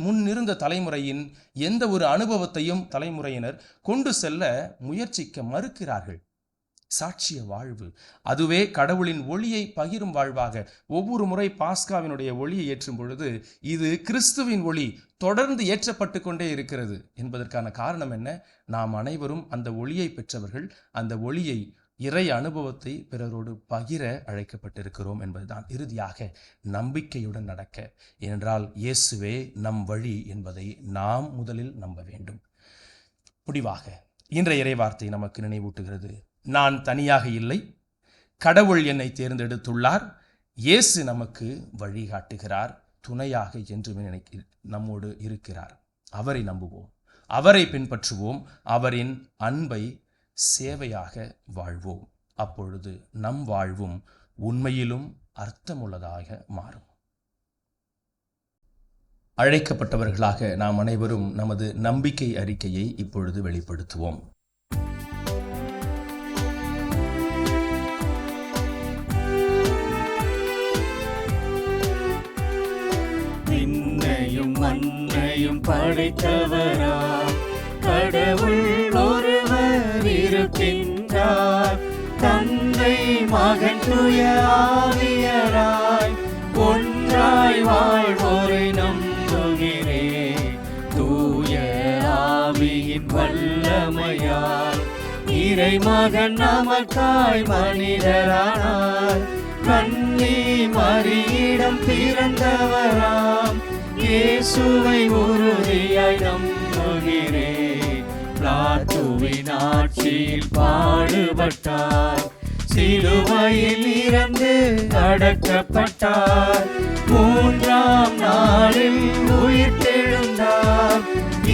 முன்னிருந்த தலைமுறையின் எந்த ஒரு அனுபவத்தையும் தலைமுறையினர் கொண்டு செல்ல முயற்சிக்க மறுக்கிறார்கள். சாட்சிய வாழ்வு, அதுவே கடவுளின் ஒளியை பகிரும் வாழ்வாக. ஒவ்வொரு முறை பாஸ்காவினுடைய ஒளியை ஏற்றும் பொழுது இது கிறிஸ்துவின் ஒளி தொடர்ந்து ஏற்றப்பட்டு கொண்டே இருக்கிறது என்பதற்கான காரணம் என்ன? நாம் அனைவரும் அந்த ஒளியை பெற்றவர்கள். அந்த ஒளியை, இறை அனுபவத்தை பிறரோடு பகிர அழைக்கப்பட்டிருக்கிறோம் என்பதுதான். இறுதியாக நம்பிக்கையுடன் நடக்க. ஏனென்றால் இயேசுவே நம் வழி என்பதை நாம் முதலில் நம்ப வேண்டும். முடிவாக இன்றைய இறைவார்த்தை நமக்கு நினைவூட்டுகிறது, நான் தனியாக இல்லை, கடவுள் என்னை தேர்ந்தெடுத்துள்ளார். இயேசு நமக்கு வழிகாட்டுகிறார், துணையாக என்றுமே நம்மோடு இருக்கிறார். அவரை நம்புவோம், அவரை பின்பற்றுவோம், அவரின் அன்பை சேவையாக வாழ்வோம். அப்பொழுது நம் வாழ்வும் உண்மையிலும் அர்த்தமுள்ளதாக மாறும். அழைக்கப்பட்டவர்களாக நாம் அனைவரும் நமது நம்பிக்கை அறிக்கையை இப்பொழுது வெளிப்படுத்துவோம். விண்ணையும் மண்ணையும் படைத்தவரா கடவுள் ஒருவர் இருக்கின்றார். தந்தை, மகன், தூய ஆவியராய் ஒன்றாய் வாழ்வோரை நம்புகிறேன். இறை மகன் நமக்காய் மனிதரானார். கன்னி மரியிடம் பிறந்தவராம் இயேசுவை உறுதியாய் நம்புகிறேன். பிலாத்துவின் ஆட்சியில் பாடுபட்டார், சிலுவையில் இறந்து அடக்கப்பட்டார், 3ஆம் நாளில் உயிர்த்தெழுந்தார்,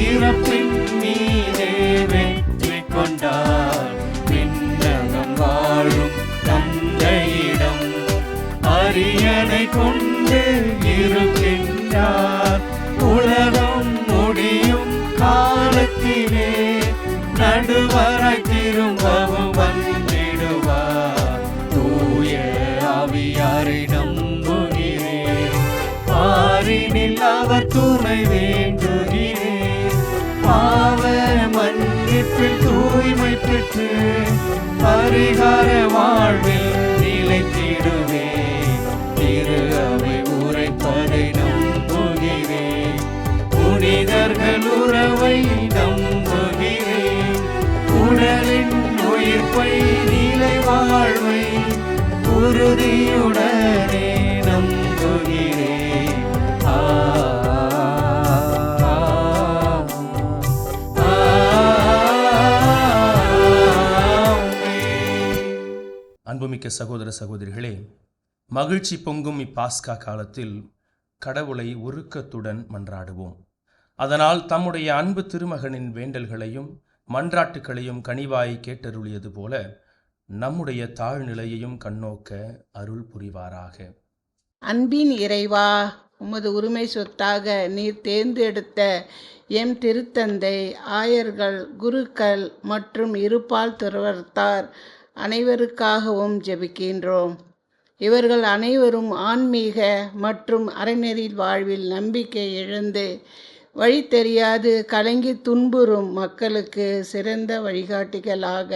இறப்பின் மீதே வெற்றி கொண்டார். விண்ணகம் வாழும் தந்தையிடம் அரியணை கொண்டு இருக்கின்றார். உலகம் முடியும் காலத்திலே நடுவராய் திரும்பவும் வந்திடுவார். தூய ஆவியாரை நம்புகிறேன், பாரினில் அவர் துணை வேண்டுகிறேன். பாவ மன்னிப்பில் தூய்மை பெற்று பரிகார வாழ்வில் நிலைத்திடுவேன். திரு அவை உரைப்பதை நம்புகிறேன், புனிதர்கள் உறவை நம்புகிறேன். உடலின் உயிர்ப்பை நிலை வாழ்வை உறுதியுடனே நம்புகிறேன். அன்புமிக்க சகோதர சகோதரிகளே, மகிழ்ச்சி பொங்கும் இப்பாஸ்கா காலத்தில் கடவுளை உருக்கத்துடன் மன்றாடுவோம். அதனால் தம்முடைய அன்பு திருமகனின் வேண்டல்களையும் மன்றாட்டுகளையும் கனிவாய் கேட்டருளியது போல நம்முடைய தாழ்நிலையையும் கண்ணோக்க அருள் புரிவாராக. அன்பின் இறைவா, உமது உரிமை சொத்தாக நீர் தேர்ந்தெடுத்த எம் திருத்தந்தை, ஆயர்கள், குருக்கள் மற்றும் இருபால் துறவர்த்தார் அனைவருக்காகவும் ஜெபிக்கின்றோம். இவர்கள் அனைவரும் ஆன்மீக மற்றும் அறநெறி வாழ்வில் நம்பிக்கை இழந்து வழி தெரியாது கலங்கி துன்புறும் மக்களுக்கு சிறந்த வழிகாட்டிகளாக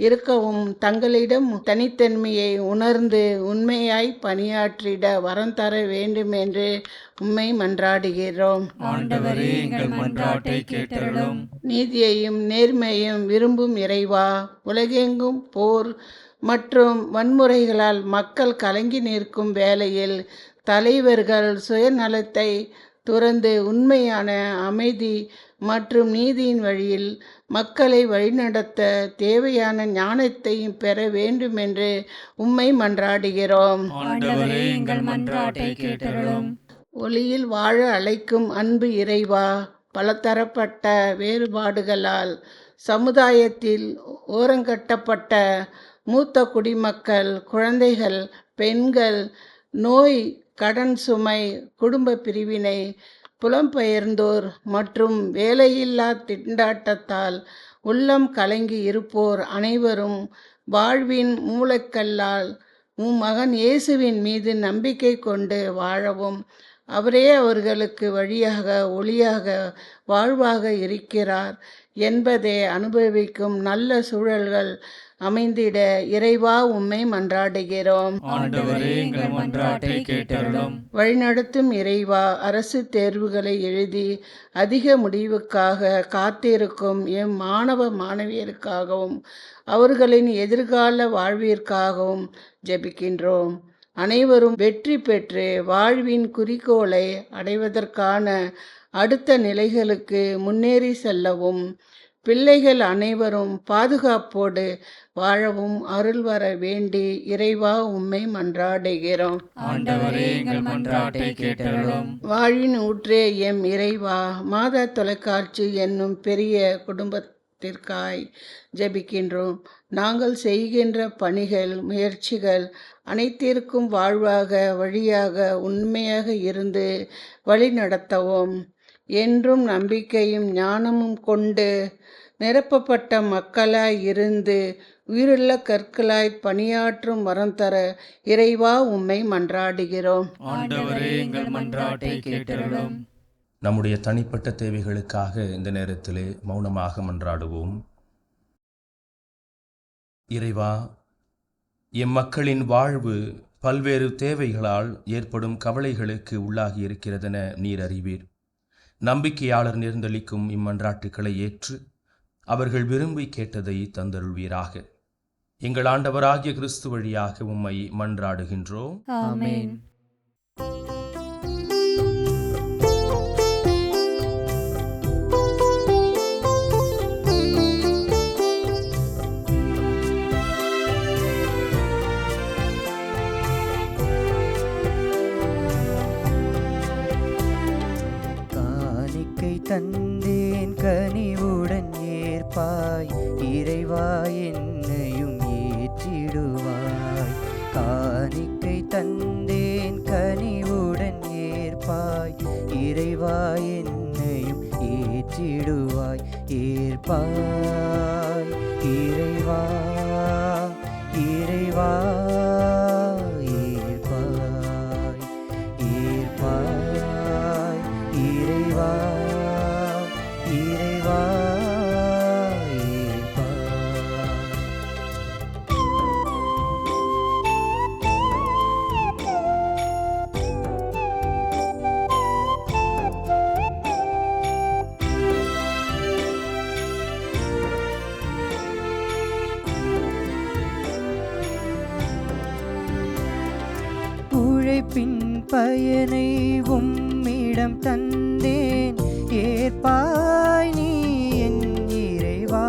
இருக்கவும், தங்களிடம் தனித்தன்மையை உணர்ந்து உண்மையாய் பணியாற்றிட வரம் தர வேண்டும் என்று உம்மை மன்றாடுகிறோம். ஆண்டவரே, எங்கள் மன்றாட்டை கேட்டருளும். நீதியையும் நேர்மையையும் விரும்பும் இறைவா, உலகெங்கும் போர் மற்றும் வன்முறைகளால் மக்கள் கலங்கி நிற்கும் வேளையில் தலைவர்கள் சுயநலத்தை துறந்து உண்மையான அமைதி மற்றும் நீதியின் வழியில் மக்களை வழிநடத்த தேவையான ஞானத்தையும் பெற வேண்டுமென்று உம்மை மன்றாடுகிறோம். ஆண்டவரே, எங்கள் மன்றாட்டை கேட்டருளும். ஒளியில் வாழ அழைக்கும் அன்பு இறைவா, பலதரப்பட்ட வேறுபாடுகளால் சமுதாயத்தில் ஓரங்கட்டப்பட்ட மூத்த குடிமக்கள், குழந்தைகள், பெண்கள், நோய், கடன் சுமை, குடும்ப பிரிவினை, புலம்பெயர்ந்தோர் மற்றும் வேலையில்லா திண்டாட்டத்தால் உள்ளம் கலங்கி இருப்போர் அனைவரும் வாழ்வின் மூலக்கல்லால் உம் மகன் இயேசுவின் மீது நம்பிக்கை கொண்டு வாழவும், அவரே அவர்களுக்கு வழியாக, ஒளியாக, வாழ்வாக இருக்கிறார் என்பதை அனுபவிக்கும் நல்ல சூழல்கள் அமைந்திட இறைவா உம்மை மன்றாடுகிறோம். ஆண்டவரே, எங்கள் மன்றாட்டை கேட்டருளும். வழிநடத்தும் இறைவா, அரசு தேர்வுகளை எழுதி அதிக முடிவுக்காக காத்திருக்கும் எம் மாணவ மாணவியருக்காகவும் அவர்களின் எதிர்கால வாழ்விற்காகவும் ஜெபிக்கின்றோம். அனைவரும் வெற்றி பெற்று வாழ்வின் குறிக்கோளை அடைவதற்கான அடுத்த நிலைகளுக்கு முன்னேறி செல்லவும், பிள்ளைகள் அனைவரும் பாதுகாப்போடு வாழவும் அருள் வர வேண்டி இறைவா உம்மை மன்றாடுகிறோம். ஆண்டவரே, எங்கள் மன்றாட்டை கேட்டருளும். வாழின் ஊற்றே எம் இறைவா, மாதா தொலைக்காட்சி என்னும் பெரிய குடும்பத்திற்காய் ஜெபிக்கின்றோம். நாங்கள் செய்கின்ற பணிகள், முயற்சிகள் அனைத்திற்கும் வாழ்வாக, வழியாக, உண்மையாக இருந்து வழி நடத்தவும், என்றும் நம்பிக்கையும் ஞானமும் கொண்டு நிரப்பப்பட்ட மக்களாய் இருந்து உயிருள்ள கற்களாய் பணியாற்றும் வரம் தர இறைவா உம்மை மன்றாடுகிறோம். ஆண்டவரே, எங்கள் மன்றாட்டை கேட்டருளும். நம்முடைய தனிப்பட்ட தேவைகளுக்காக இந்த நேரத்திலே மௌனமாக மன்றாடுவோம். இறைவா, எம் மக்களின் வாழ்வு பல்வேறு தேவைகளால் ஏற்படும் கவலைகளுக்கு உள்ளாகி இருக்கிறதென நீர் அறிவீர். நம்பிக்கையாளர் நேர்ந்தளிக்கும் இம்மன்றாட்டுக்களை ஏற்று அவர்கள் விரும்பி கேட்டதை தந்தருள்வீராக. எங்கள் ஆண்டவராகிய கிறிஸ்து வழியாக உம்மை மன்றாடுகின்றோம். ஆமென். காணிக்கை தந்தேன் கனிவுடன் ஏற்பாய், இறைவா என்னையும் ஏற்றிடுவாய். காணிக்கை தந்தேன் கனிவுடன் ஏற்பாய், இறைவா என்னையும் ஏற்றிடுவாய். ஏற்பாய் இறைவா, இறைவா ஏற்பாய், ஏற்பாய் இறைவா, இறைவா ஏற்பாய். உழைப்பின் பயனை உம்மிடம் தந்தேன், ஏற்பாய் நீ என் இறைவா.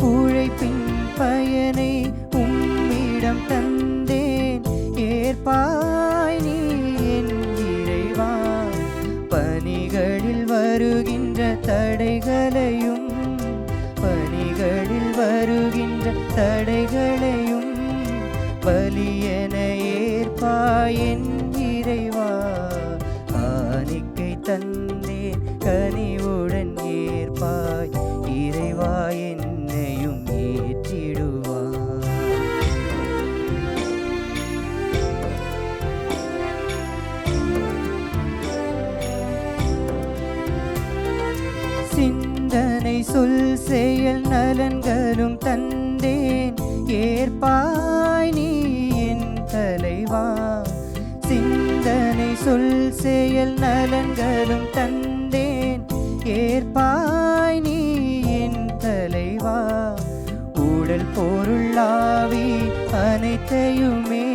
உழைப்பின் பயனை உம்மிடம் தந்தேன், ஏற்பாய் நீ என் இறைவா. பணிகளில் வருகின்ற தடைகளையும், பணிகளில் வருகின்ற தடைகளையும் பலியென ஏற்பாய் என் இறைவா. காணிக்கை தந்தேன் கனிவுடன் ஏற்பாய், இறைவா என்னையும் ஏற்றிடுவாய். சிந்தனை சொல் செயல் நலன்களும் தந்தேன், ஏற்பாய் நீ என் தலைவா. சிந்தனை சொல் செயல் நலன்களும் தந்தேன், ஏற்பாய் நீ என் தலைவா. உடல் பொருளாவி அனைத்தையுமே,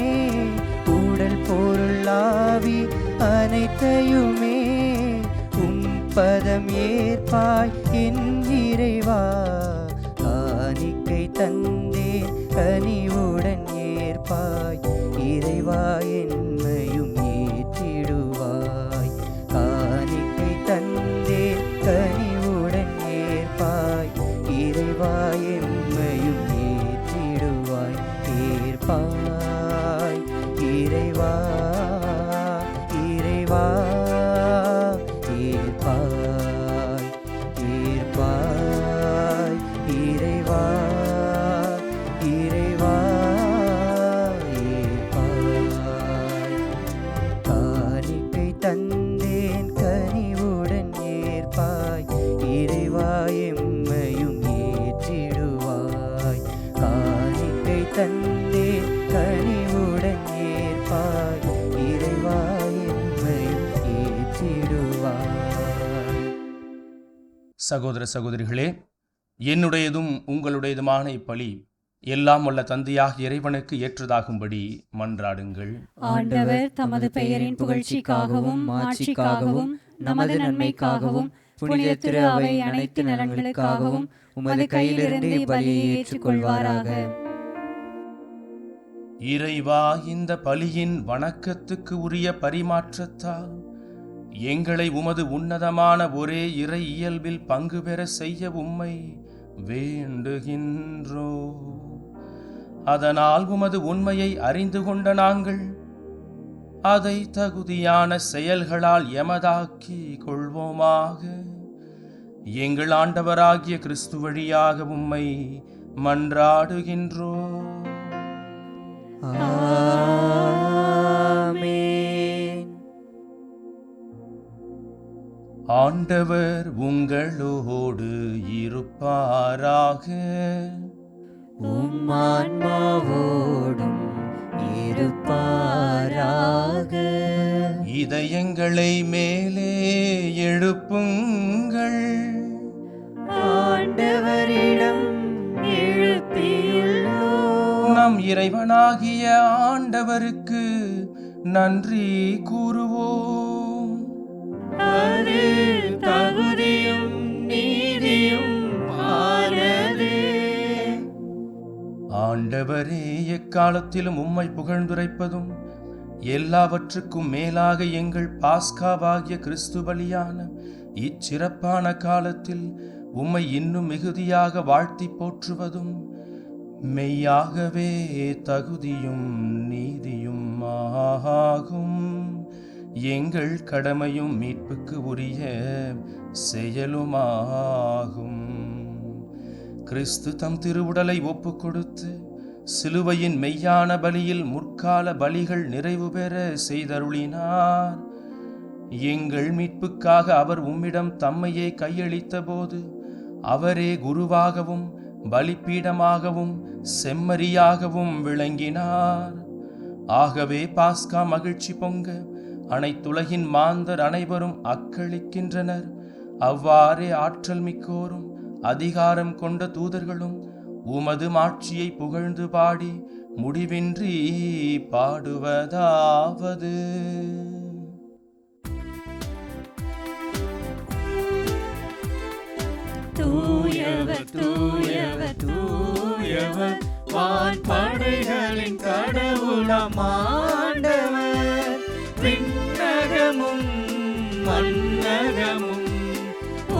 உடல் பொருளாவி அனைத்தையுமே பதம் ஏற்பாய் என் இறைவா. காணிக்கை தந்தேன் கனிவுடன் ஏற்பாய், இறைவா என்னையும் ஏற்றிடுவாய். காணிக்கை தந்தேன் கனிவுடன் ஏற்பாய், இறைவா என்னையும் ஏற்றிடுவாய். ஏற்பாய் இறைவா, இறைவா ஏற்பாய், ஏற்பாய் இறைவா, இறைவா ஏற்பாய். காணிக்கை தந்தேன் கனிவுடன் ஏற்பாய், இறைவா எம்மையும் ஏற்றிடுவாய். காணிக்கை தந்தேன் கனிவுடன் ஏற்பாய், இறைவா எம்மையும் ஏற்றிடுவாய். சகோதர சகோதரிகளே, என்னுடையதும் உங்களுடையதுமான இப்பலி எல்லாம் வல்ல தந்தையாக இறைவனுக்கு ஏற்றதாகும்படி மன்றாடுங்கள். ஆண்டவர் தமது பெயரின் புகழ்ச்சிக்காகவும் மாட்சிக்காகவும் நமது நன்மைக்காகவும் புனித திரு அவை அனைத்து நலன்களுக்காகவும் உமது கையிலிருந்து இப்பலியை ஏற்றுக்கொள்வாராக. இறைவா, இந்த பலியின் வணக்கத்துக்கு உரிய பரிமாற்றத்தால் எங்களை உமது உன்னதமான ஒரே இறை இயல்பில் பங்கு பெற செய்ய உம்மை வேண்டுகின்றோ. அதனால் உமது உண்மையை அறிந்து கொண்ட நாங்கள் அதை தகுதியான செயல்களால் எமதாக்கி கொள்வோமாக. எங்கள் ஆண்டவராகிய கிறிஸ்து வழியாக உம்மை மன்றாடுகின்றோ. ஆமென். ஆண்டவர் உங்களோடு இருப்பாராக. உம் ஆன்மாவோடும் இருப்பாராக. இதயங்களை மேலே எழுப்புங்கள். ஆண்டவரிடம் எழுப்பியுள்ளோம். நம் இறைவனாகிய ஆண்டவருக்கு நன்றி கூறுவோம். அது தகுதியும் நீதியும் ஆனதே. ஆண்டவரே, எக்காலத்திலும் உம்மை புகழ்ந்துரைப்பதும் எல்லாவற்றுக்கும் மேலாக எங்கள் பாஸ்காவாகிய கிறிஸ்து பலியான இச்சிறப்பான காலத்தில் உம்மை இன்னும் மிகுதியாக வாழ்த்தி போற்றுவதும் மெய்யாகவே தகுதியும் நீதியும் ஆகும். எங்கள் கடமையும் மீட்புக்கு உரிய செயலுமாகும். கிறிஸ்து தம் திருவுடலை ஒப்பு கொடுத்து சிலுவையின் மெய்யான பலியில் முற்கால பலிகள் நிறைவு பெற செய்தருளினார். எங்கள் மீட்புக்காக அவர் உம்மிடம் தம்மையே கையளித்த போது அவரே குருவாகவும் பலிப்பீடமாகவும் செம்மறியாகவும் விளங்கினார். ஆகவே பாஸ்கா மகிழ்ச்சி பொங்க அனைத்துலகின் மாந்தர் அனைவரும் அக்களிக்கின்றனர். அவ்வாறே ஆற்றல் மிக்கோரும் அதிகாரம் கொண்ட தூதர்களும் உமது மாட்சியை புகழ்ந்து பாடி முடிவின்றி பாடுவதாவது: தூயவர் தூயவர் தூயவர் வான்படைகளின் கடவுளாம் ஆண்டவர். விண்ணகமும் மண்ணகமும்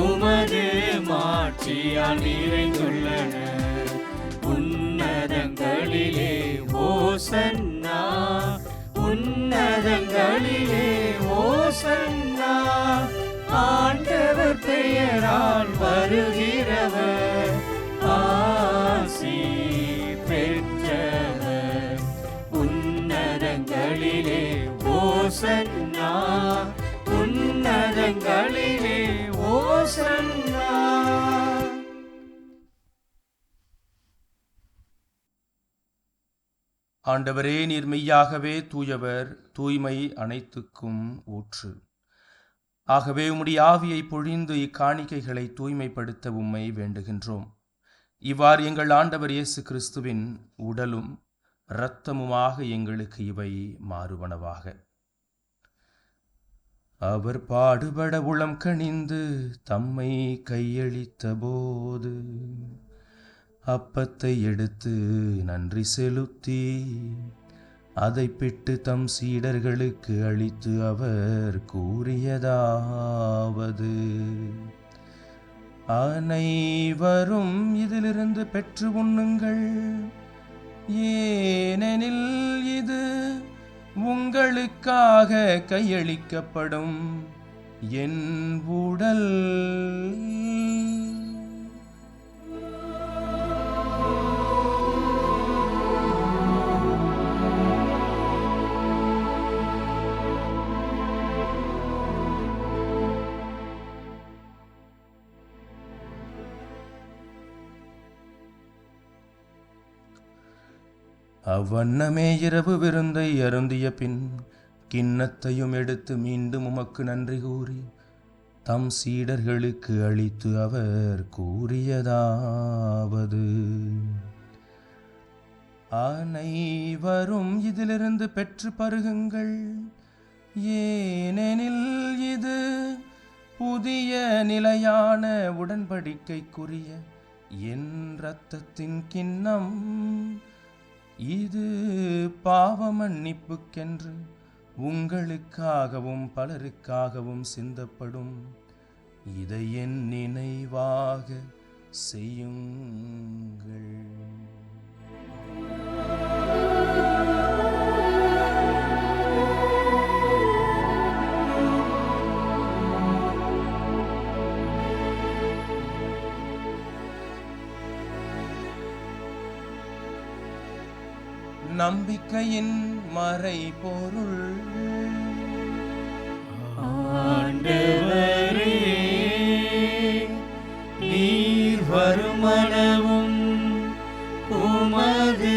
உமது மாட்சியால் நிறைந்துள்ளன. உன்னதங்களிலே ஓசன்னா, உன்னதங்களிலே ஓசன்னா. ஆண்டவர் பெயரால் வருகிறவர் ஆசி பெற்றவர். உன்னதங்களிலே ஓசன்னா, உன்னதங்களிலே ஓசன்னா. ஆண்டவரே, நீர் மெய்யாகவே தூயவர், தூய்மை அனைத்துக்கும் ஊற்று. ஆகவே உம்முடைய ஆவியை பொழிந்து இக்காணிக்கைகளை தூய்மைப்படுத்த உம்மை வேண்டுகின்றோம். இவ்வாறு எங்கள் ஆண்டவர் இயேசு கிறிஸ்துவின் உடலும் இரத்தமுமாக எங்களுக்கு இவை மாறுவனவாக. அவர் பாடுபட உளம் கனிந்து தம்மை கையளித்த போது அப்பத்தை எடுத்து நன்றி செலுத்தி அதை பிட்டு தம் சீடர்களுக்கு அளித்து அவர் கூறியதாவது: அனைவரும் இதிலிருந்து பெற்று உண்ணுங்கள், ஏனெனில் இது உங்களுக்காக கையளிக்கப்படும் என் உடல். அவ்வண்ணமே இரவு விருந்தை அருந்திய பின் கிண்ணத்தையும் எடுத்து மீண்டும் உமக்கு நன்றி கூறி தம் சீடர்களுக்கு அளித்து அவர் கூறியதாவது: அனைவரும் இதிலிருந்து பெற்று பருகுங்கள், ஏனெனில் இது புதிய நிலையான உடன்படிக்கைக்குரிய என் இரத்தத்தின் கிண்ணம். இது பாவ மன்னிப்புக்கென்று உங்களுக்காகவும் பலருக்காகவும் சிந்தப்படும். இதை என் நினைவாக செய்யுங்கள். நம்பிக்கையின் மறைபொருள். ஆண்டவரே, நீர் வருமளவும் உமது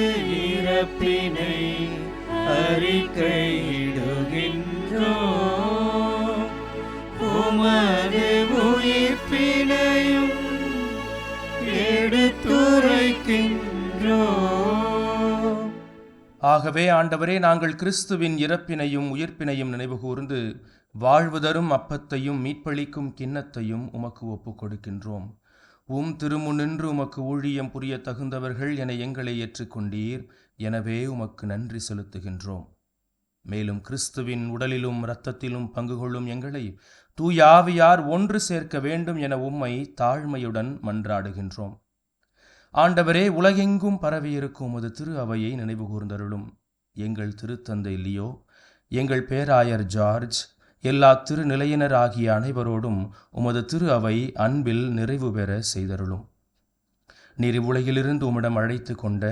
இறப்பினை அறிக்கையிடுகின்றோம், உமது உயிர்ப்பினையும் ஆகவே ஆண்டவரே, நாங்கள் கிறிஸ்துவின் இறப்பினையும் உயிர்ப்பினையும் நினைவு கூர்ந்து வாழ்வு தரும் அப்பத்தையும் மீட்பளிக்கும் கிண்ணத்தையும் உமக்கு ஒப்புக் கொடுக்கின்றோம். திருமுன்னின்று உமக்கு ஊழியம் புரிய தகுந்தவர்கள் என எங்களை ஏற்றுக்கொண்டீர். எனவே உமக்கு நன்றி செலுத்துகின்றோம். மேலும் கிறிஸ்துவின் உடலிலும் இரத்தத்திலும் பங்கு கொள்ளும் எங்களை தூய ஆவியார் ஒன்று சேர்க்க வேண்டும் என உம்மை தாழ்மையுடன் மன்றாடுகின்றோம். ஆண்டவரே, உலகெங்கும் பரவியிருக்கும் உமது திரு அவையை நினைவு கூர்ந்தருளும். எங்கள் திருத்தந்தை லியோ, எங்கள் பேராயர் ஜார்ஜ், எல்லா திருநிலையினர் ஆகிய அனைவரோடும் உமது திரு அவை அன்பில் நிறைவு பெற செய்தருளும். நீர் இவ்வுலகிலிருந்து உம்மிடம் அழைத்து கொண்ட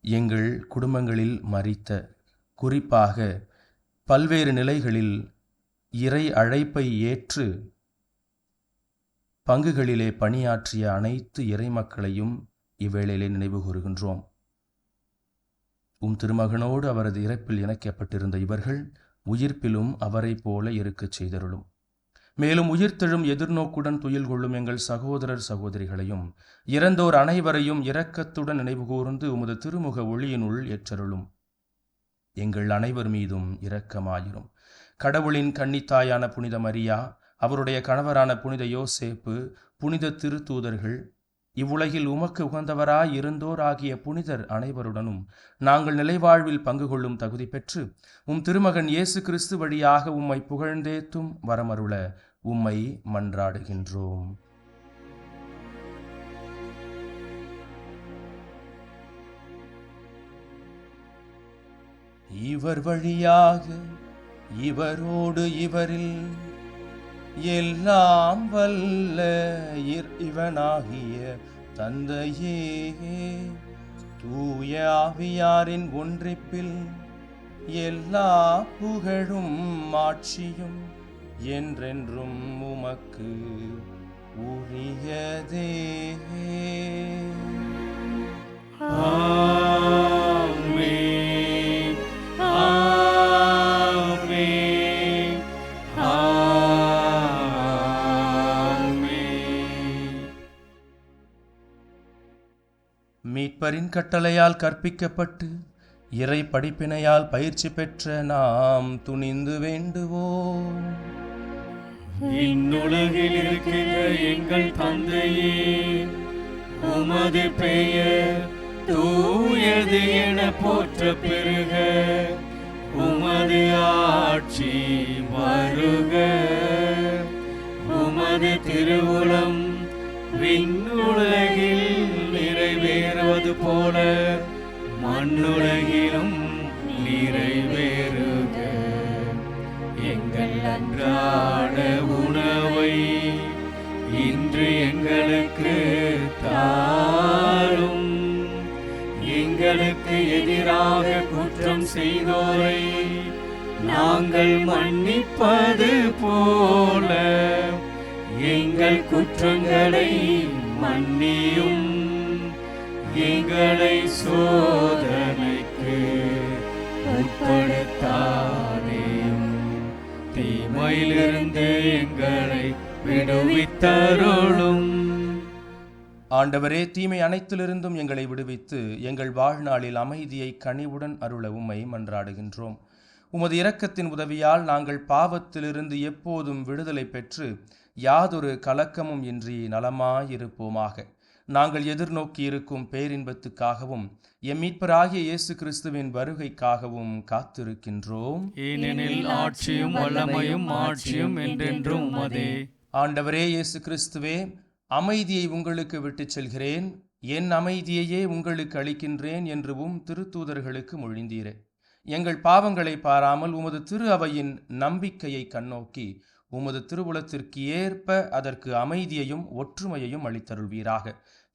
எங்கள் குடும்பங்களில் மரித்த, குறிப்பாக பல்வேறு நிலைகளில் இறை அழைப்பை ஏற்று பங்குகளிலே பணியாற்றிய அனைத்து இறைமக்களையும் இவ்வேளையிலே நினைவு கூறுகின்றோம். திருமகனோடு அவரது இறப்பில் இணைக்கப்பட்டிருந்த இவர்கள் உயிர்ப்பிலும் அவரை போல இருக்கச் செய்தருளும். மேலும் உயிர்த்தெழும் எதிர்நோக்குடன் துயில் கொள்ளும் எங்கள் சகோதரர் சகோதரிகளையும் இறந்தோர் அனைவரையும் இரக்கத்துடன் நினைவு கூர்ந்து உமது திருமுக ஒளியினுள் ஏற்றருளும். எங்கள் அனைவர் மீதும் இரக்கமாயிரும். கடவுளின் கன்னித்தாயான புனித மரியா, அவருடைய கணவரான புனித யோசேப்பு, புனித திருத்தூதர்கள், இவ்வுலகில் உமக்கு உகந்தவராய் இருந்தோர் ஆகிய புனிதர் அனைவருடனும் நாங்கள் நிலைவாழ்வில் பங்கு கொள்ளும் தகுதி பெற்று திருமகன் இயேசு கிறிஸ்து வழியாக உம்மை புகழ்ந்தேத்தும் வரமருள உம்மை மன்றாடுகின்றோம். இவர் வழியாக, இவரோடு, இவரில் எல்லாம் வல்ல இவனாகிய தந்தையே, தூய ஆவியாரின் ஒன்றிப்பில் எல்லா புகழும் ஆட்சியும் என்றென்றும் உமக்கு உரியதே. ஆமென், ஆமென், ஆமென். மீட்பரின் கட்டளையால் கற்பிக்கப்பட்டு இறை படிப்பினையால் பயிற்சி பெற்ற நாம் துணிந்து வேண்டுவோம். இந்நுலகில் இருக்கின்ற எங்கள் தந்தையே, உமது பெயர் தூயது என போற்ற பெருக, உமது ஆட்சி வருக, உமது திருவுளம் விண்ணுலகில் நிறைவேறுவது போல மண்ணுலகிலும் நிறைவேறுக. எங்கள் அன்றாட உணவை இன்று எங்களுக்கு தாரும். எங்களுக்கு எதிராக குற்றம் செய்தோரை நாங்கள் மன்னிப்பது போல எங்கள் குற்றங்களை மன்னியும். எங்களை சோதனைக்கு உட்படுத்தாதேயும், தீமையிலிருந்து எங்களை விடுவித்தருளும். ஆண்டவரே, தீமை அனைத்திலிருந்தும் எங்களை விடுவித்து எங்கள் வாழ்நாளில் அமைதியை கனிவுடன் அருள உம்மை மன்றாடுகின்றோம். உமது இரக்கத்தின் உதவியால் நாங்கள் பாவத்திலிருந்து எப்போதும் விடுதலை பெற்று யாதொரு கலக்கமும் இன்றி நலமாயிருப்போமாக. நாங்கள் எதிர்நோக்கி இருக்கும் பேரின்பத்துக்காகவும் எம் மீட்பராகிய இயேசு கிறிஸ்துவின் வருகைக்காகவும் காத்திருக்கின்றோம். ஏனெனில் ஆட்சியும் வல்லமையும் மாட்சியும் என்றென்றும் உமதே. ஆண்டவரே இயேசு கிறிஸ்துவே, அமைதியை உங்களுக்கு விட்டுச் செல்கிறேன், என் அமைதியையே உங்களுக்கு அளிக்கின்றேன் என்றும் திருத்தூதர்களுக்கு மொழிந்தீரே. எங்கள் பாவங்களை பாராமல் உமது திரு அவையின் நம்பிக்கையை கண்ணோக்கி உமது திருவுளத்திற்கு ஏற்ப அதற்கு அமைதியையும் ஒற்றுமையையும் அளித்தருள்வீராக.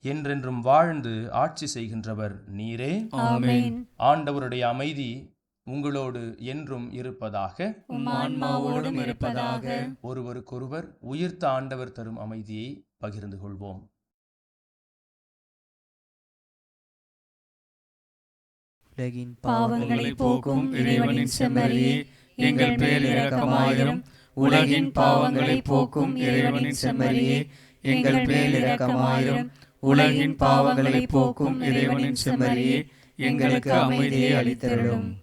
என்றென்றும் வாழ்ந்து ஆட்சி செய்கின்றவர் நீரே. ஆமென். ஆண்டவருடைய அமைதி உங்களோடு என்றும் இருப்பதாக. உம் ஆன்மாவோடும் இருப்பதாக. ஒருவருக்கொருவர் உயிர்த்த ஆண்டவர் தரும் அமைதியை பகிர்ந்து கொள்வோம். உலகின் பாவங்களை போக்கும் இறைவனின் செம்மறியே, எங்கள் பேர் இரக்கமாயிரும். உலகின் பாவங்களை போக்கும் இறைவனின் செம்மறியே, எங்கள் பேர் இரக்கமாயிரும். உலகின் பாவங்களை போக்கும் இறைவனின் செம்மறியே, எங்களுக்கு அமைதியை அளித்தருளும்.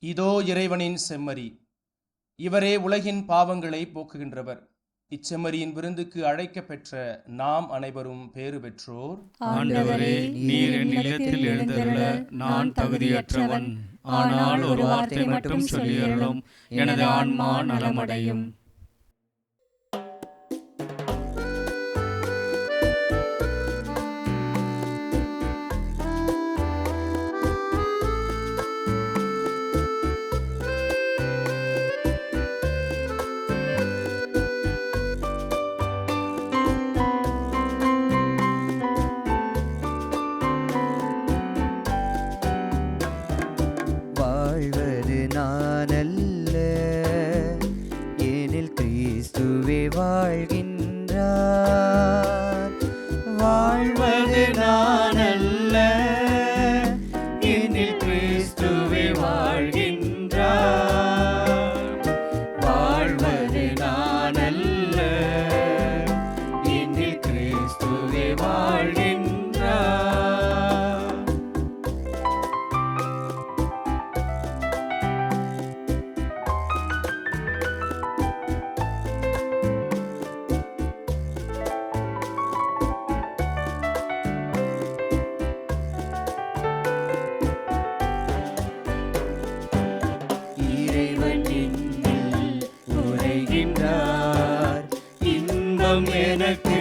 இதோ இறைவனின் செம்மறி, இவரே உலகின் பாவங்களை போக்குகின்றவர். இச்செம்மறியின் விருந்துக்கு அழைக்கப் பெற்ற நாம் அனைவரும் பேறு பெற்றோர். ஆண்டவரே, நீர் என் இல்லத்தில் எழுந்தருள நான் தகுதியற்றவன். ஆனால் ஒரு வார்த்தை மட்டும் சொல்லியருளும், எனது ஆன்மா நலமடையும். வாழ்வது நானல்ல, ஏனில் கிறிஸ்துவே வாழ்கின்றார். வாழ்வது நானல்ல, ஏனில் கிறிஸ்துவே வாழ்கின்றார். வாழ்வது நானல்ல, ஏனில் கிறிஸ்துவே வாழ்கின்றார். இறைவன் என்னில் உரைகின்றார், இன்பம் எனக்கு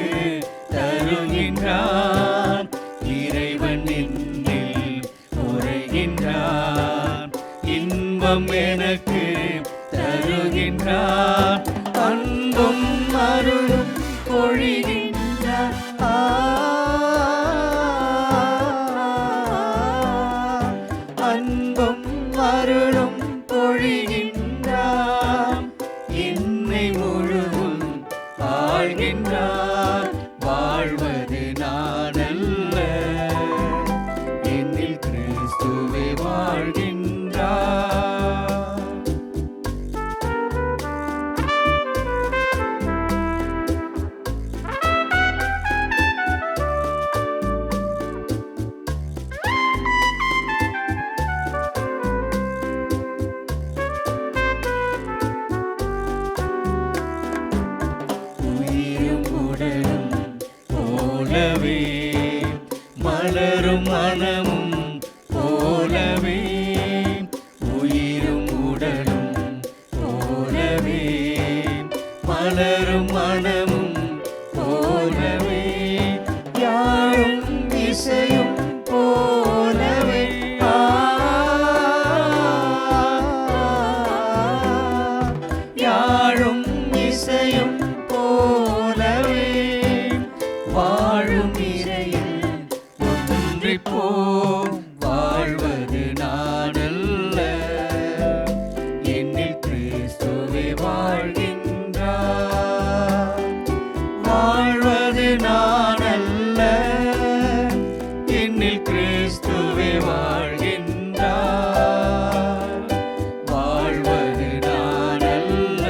தருகின்றார். இறைவன் என்னில் உரைகின்றார், இன்பம் எனக்கு தருகின்றார். அன்பும் அருளும் பொழிகின்றார். அன்பும் அருளும் பொழிகின்றார். என்னை முழுதும் ஆழ்கின்றார். வாழ்வது நானல்ல, என்னில் கிறிஸ்துவே வாழ்கின்றார். உயிரும் உடலும் போலவே, மலரும் மனமும் போலவே. உயிரும் உடலும் போலவே, மலரும் மனமும் போலவே. யாழும் இசையும் போலவே. யாழும் இசையும் போலவே. வாழும் இறையில் ஒன்றிப்போம். வாழ்வது நானல்ல, என்னில் கிறிஸ்துவே வாழ்கின்றார். வாழ்வது நானல்ல, என்னில் கிறிஸ்துவே வாழ்கின்றார். வாழ்வது நானல்ல,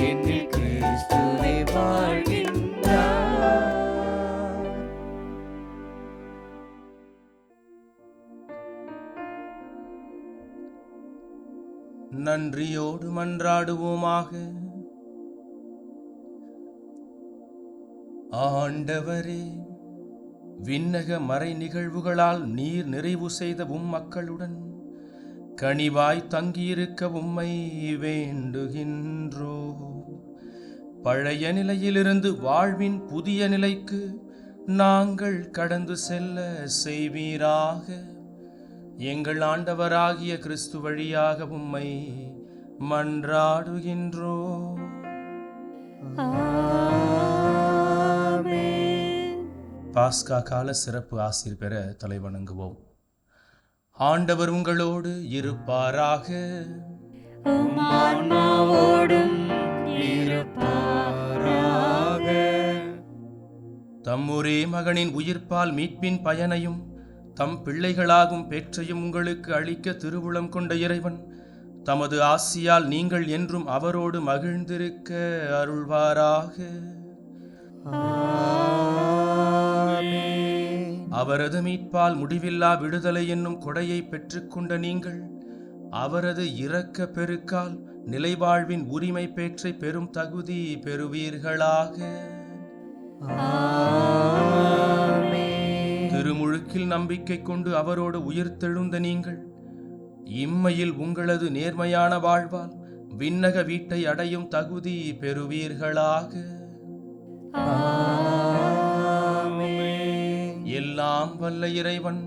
என்னில் கிறிஸ்துவே வாழ்கின்றார். நன்றியோடு மன்றாடுவோமாக. ஆண்டவரே, விண்ணக மறை நிகழ்வுகளால் நீர் நிறைவு செய்த மக்களுடன் கனிவாய் தங்கியிருக்க உம்மை வேண்டுகின்றோ. பழைய நிலையிலிருந்து வாழ்வின் புதிய நிலைக்கு நாங்கள் கடந்து செல்ல செய்வீராக. எங்கள் ஆண்டவராகிய கிறிஸ்து வழியாக உம்மை மன்றாடுகின்றோ. பாஸ்கா கால சிறப்பு ஆசீர் பெற தலைவணங்குவோம். ஆண்டவர் உங்களோடு இருப்பாராக. உம் ஆன்மாவோடும் இருப்பாராக. தம் ஒரே மகனின் உயிர்ப்பால் மீட்பின் பயனையும் தம் பிள்ளைகளாகும் பேற்றையும் உங்களுக்கு அளிக்க திருவுளம் கொண்ட இறைவன் தமது ஆசியால் நீங்கள் என்றும் அவரோடு மகிழ்ந்திருக்க அருள்வாராக. ஆமென். அவரது மீட்பால் முடிவில்லா விடுதலை என்னும் கொடையை பெற்றுக்கொண்ட நீங்கள் அவரது இரக்க பெருக்கால் நிலைவாழ்வின் உரிமை பேற்றை பெரும் தகுதி பெறுவீர்களாக. திருமுழுக்கில் நம்பிக்கை கொண்டு அவரோடு உயிர்த்தெழுந்த நீங்கள் இம்மையில் உங்களது நேர்மையான வாழ்வால் விண்ணக வீட்டை அடையும் தகுதி பெறுவீர்களாக. எல்லாம் வல்ல இறைவன்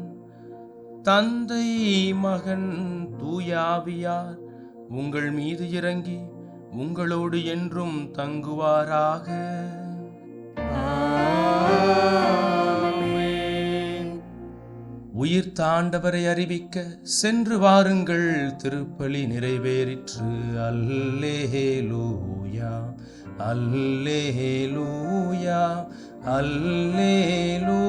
தந்தை, மகன், தூயாவியார் உங்கள் மீது இறங்கி உங்களோடு என்றும் தங்குவாராக. உயிர்த்த ஆண்டவரை அறிவிக்க சென்று வாருங்கள், திருப்பலி நிறைவேறிற்று. அல்லேலூயா, அல்லேலூயா, அல்லேலூயா.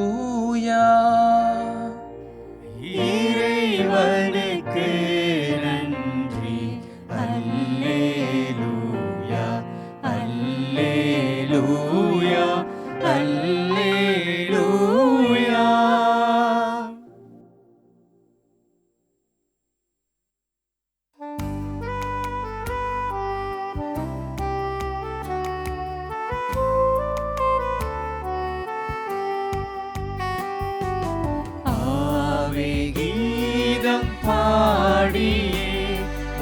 இறைவனுக்கு நன்றி. அல்லேலூயா, அல்லேலூயா, அல்லேலூயா. கீதம் பாடியே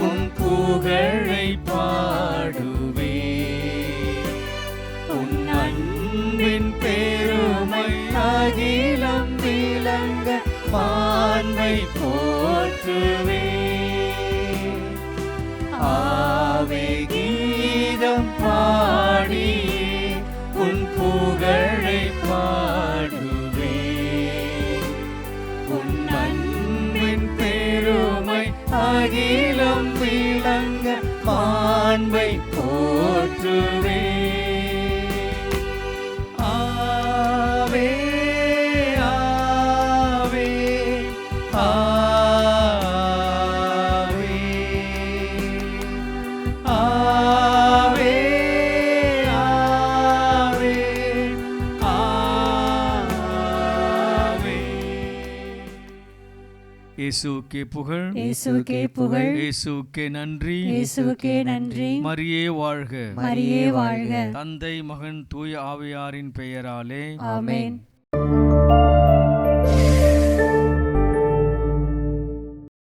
உன் புகழை பாடுவே. உன் அன்பின் பெருமை அகிலம் விளங்க மாண்பை போற்றுவே. ஆவே கீதம் பாடியே உன் புகழை பாடுவே. உன் அன்பின் பெருமை அகிலம் விளங்க மாண்பை போற்றுவே. ஆவே ஆவே ஆவே ஆவே ஆவே. இயேசுவுக்கே புகழ், இயேசுவுக்கே புகழ், இயேசுவுக்கே நன்றி, இயேசுவுக்கே நன்றி. மரியே வாழ்க, மரியே வாழ்க. தந்தை, மகன், தூய ஆவியாரின் பெயராலே ஆமென்.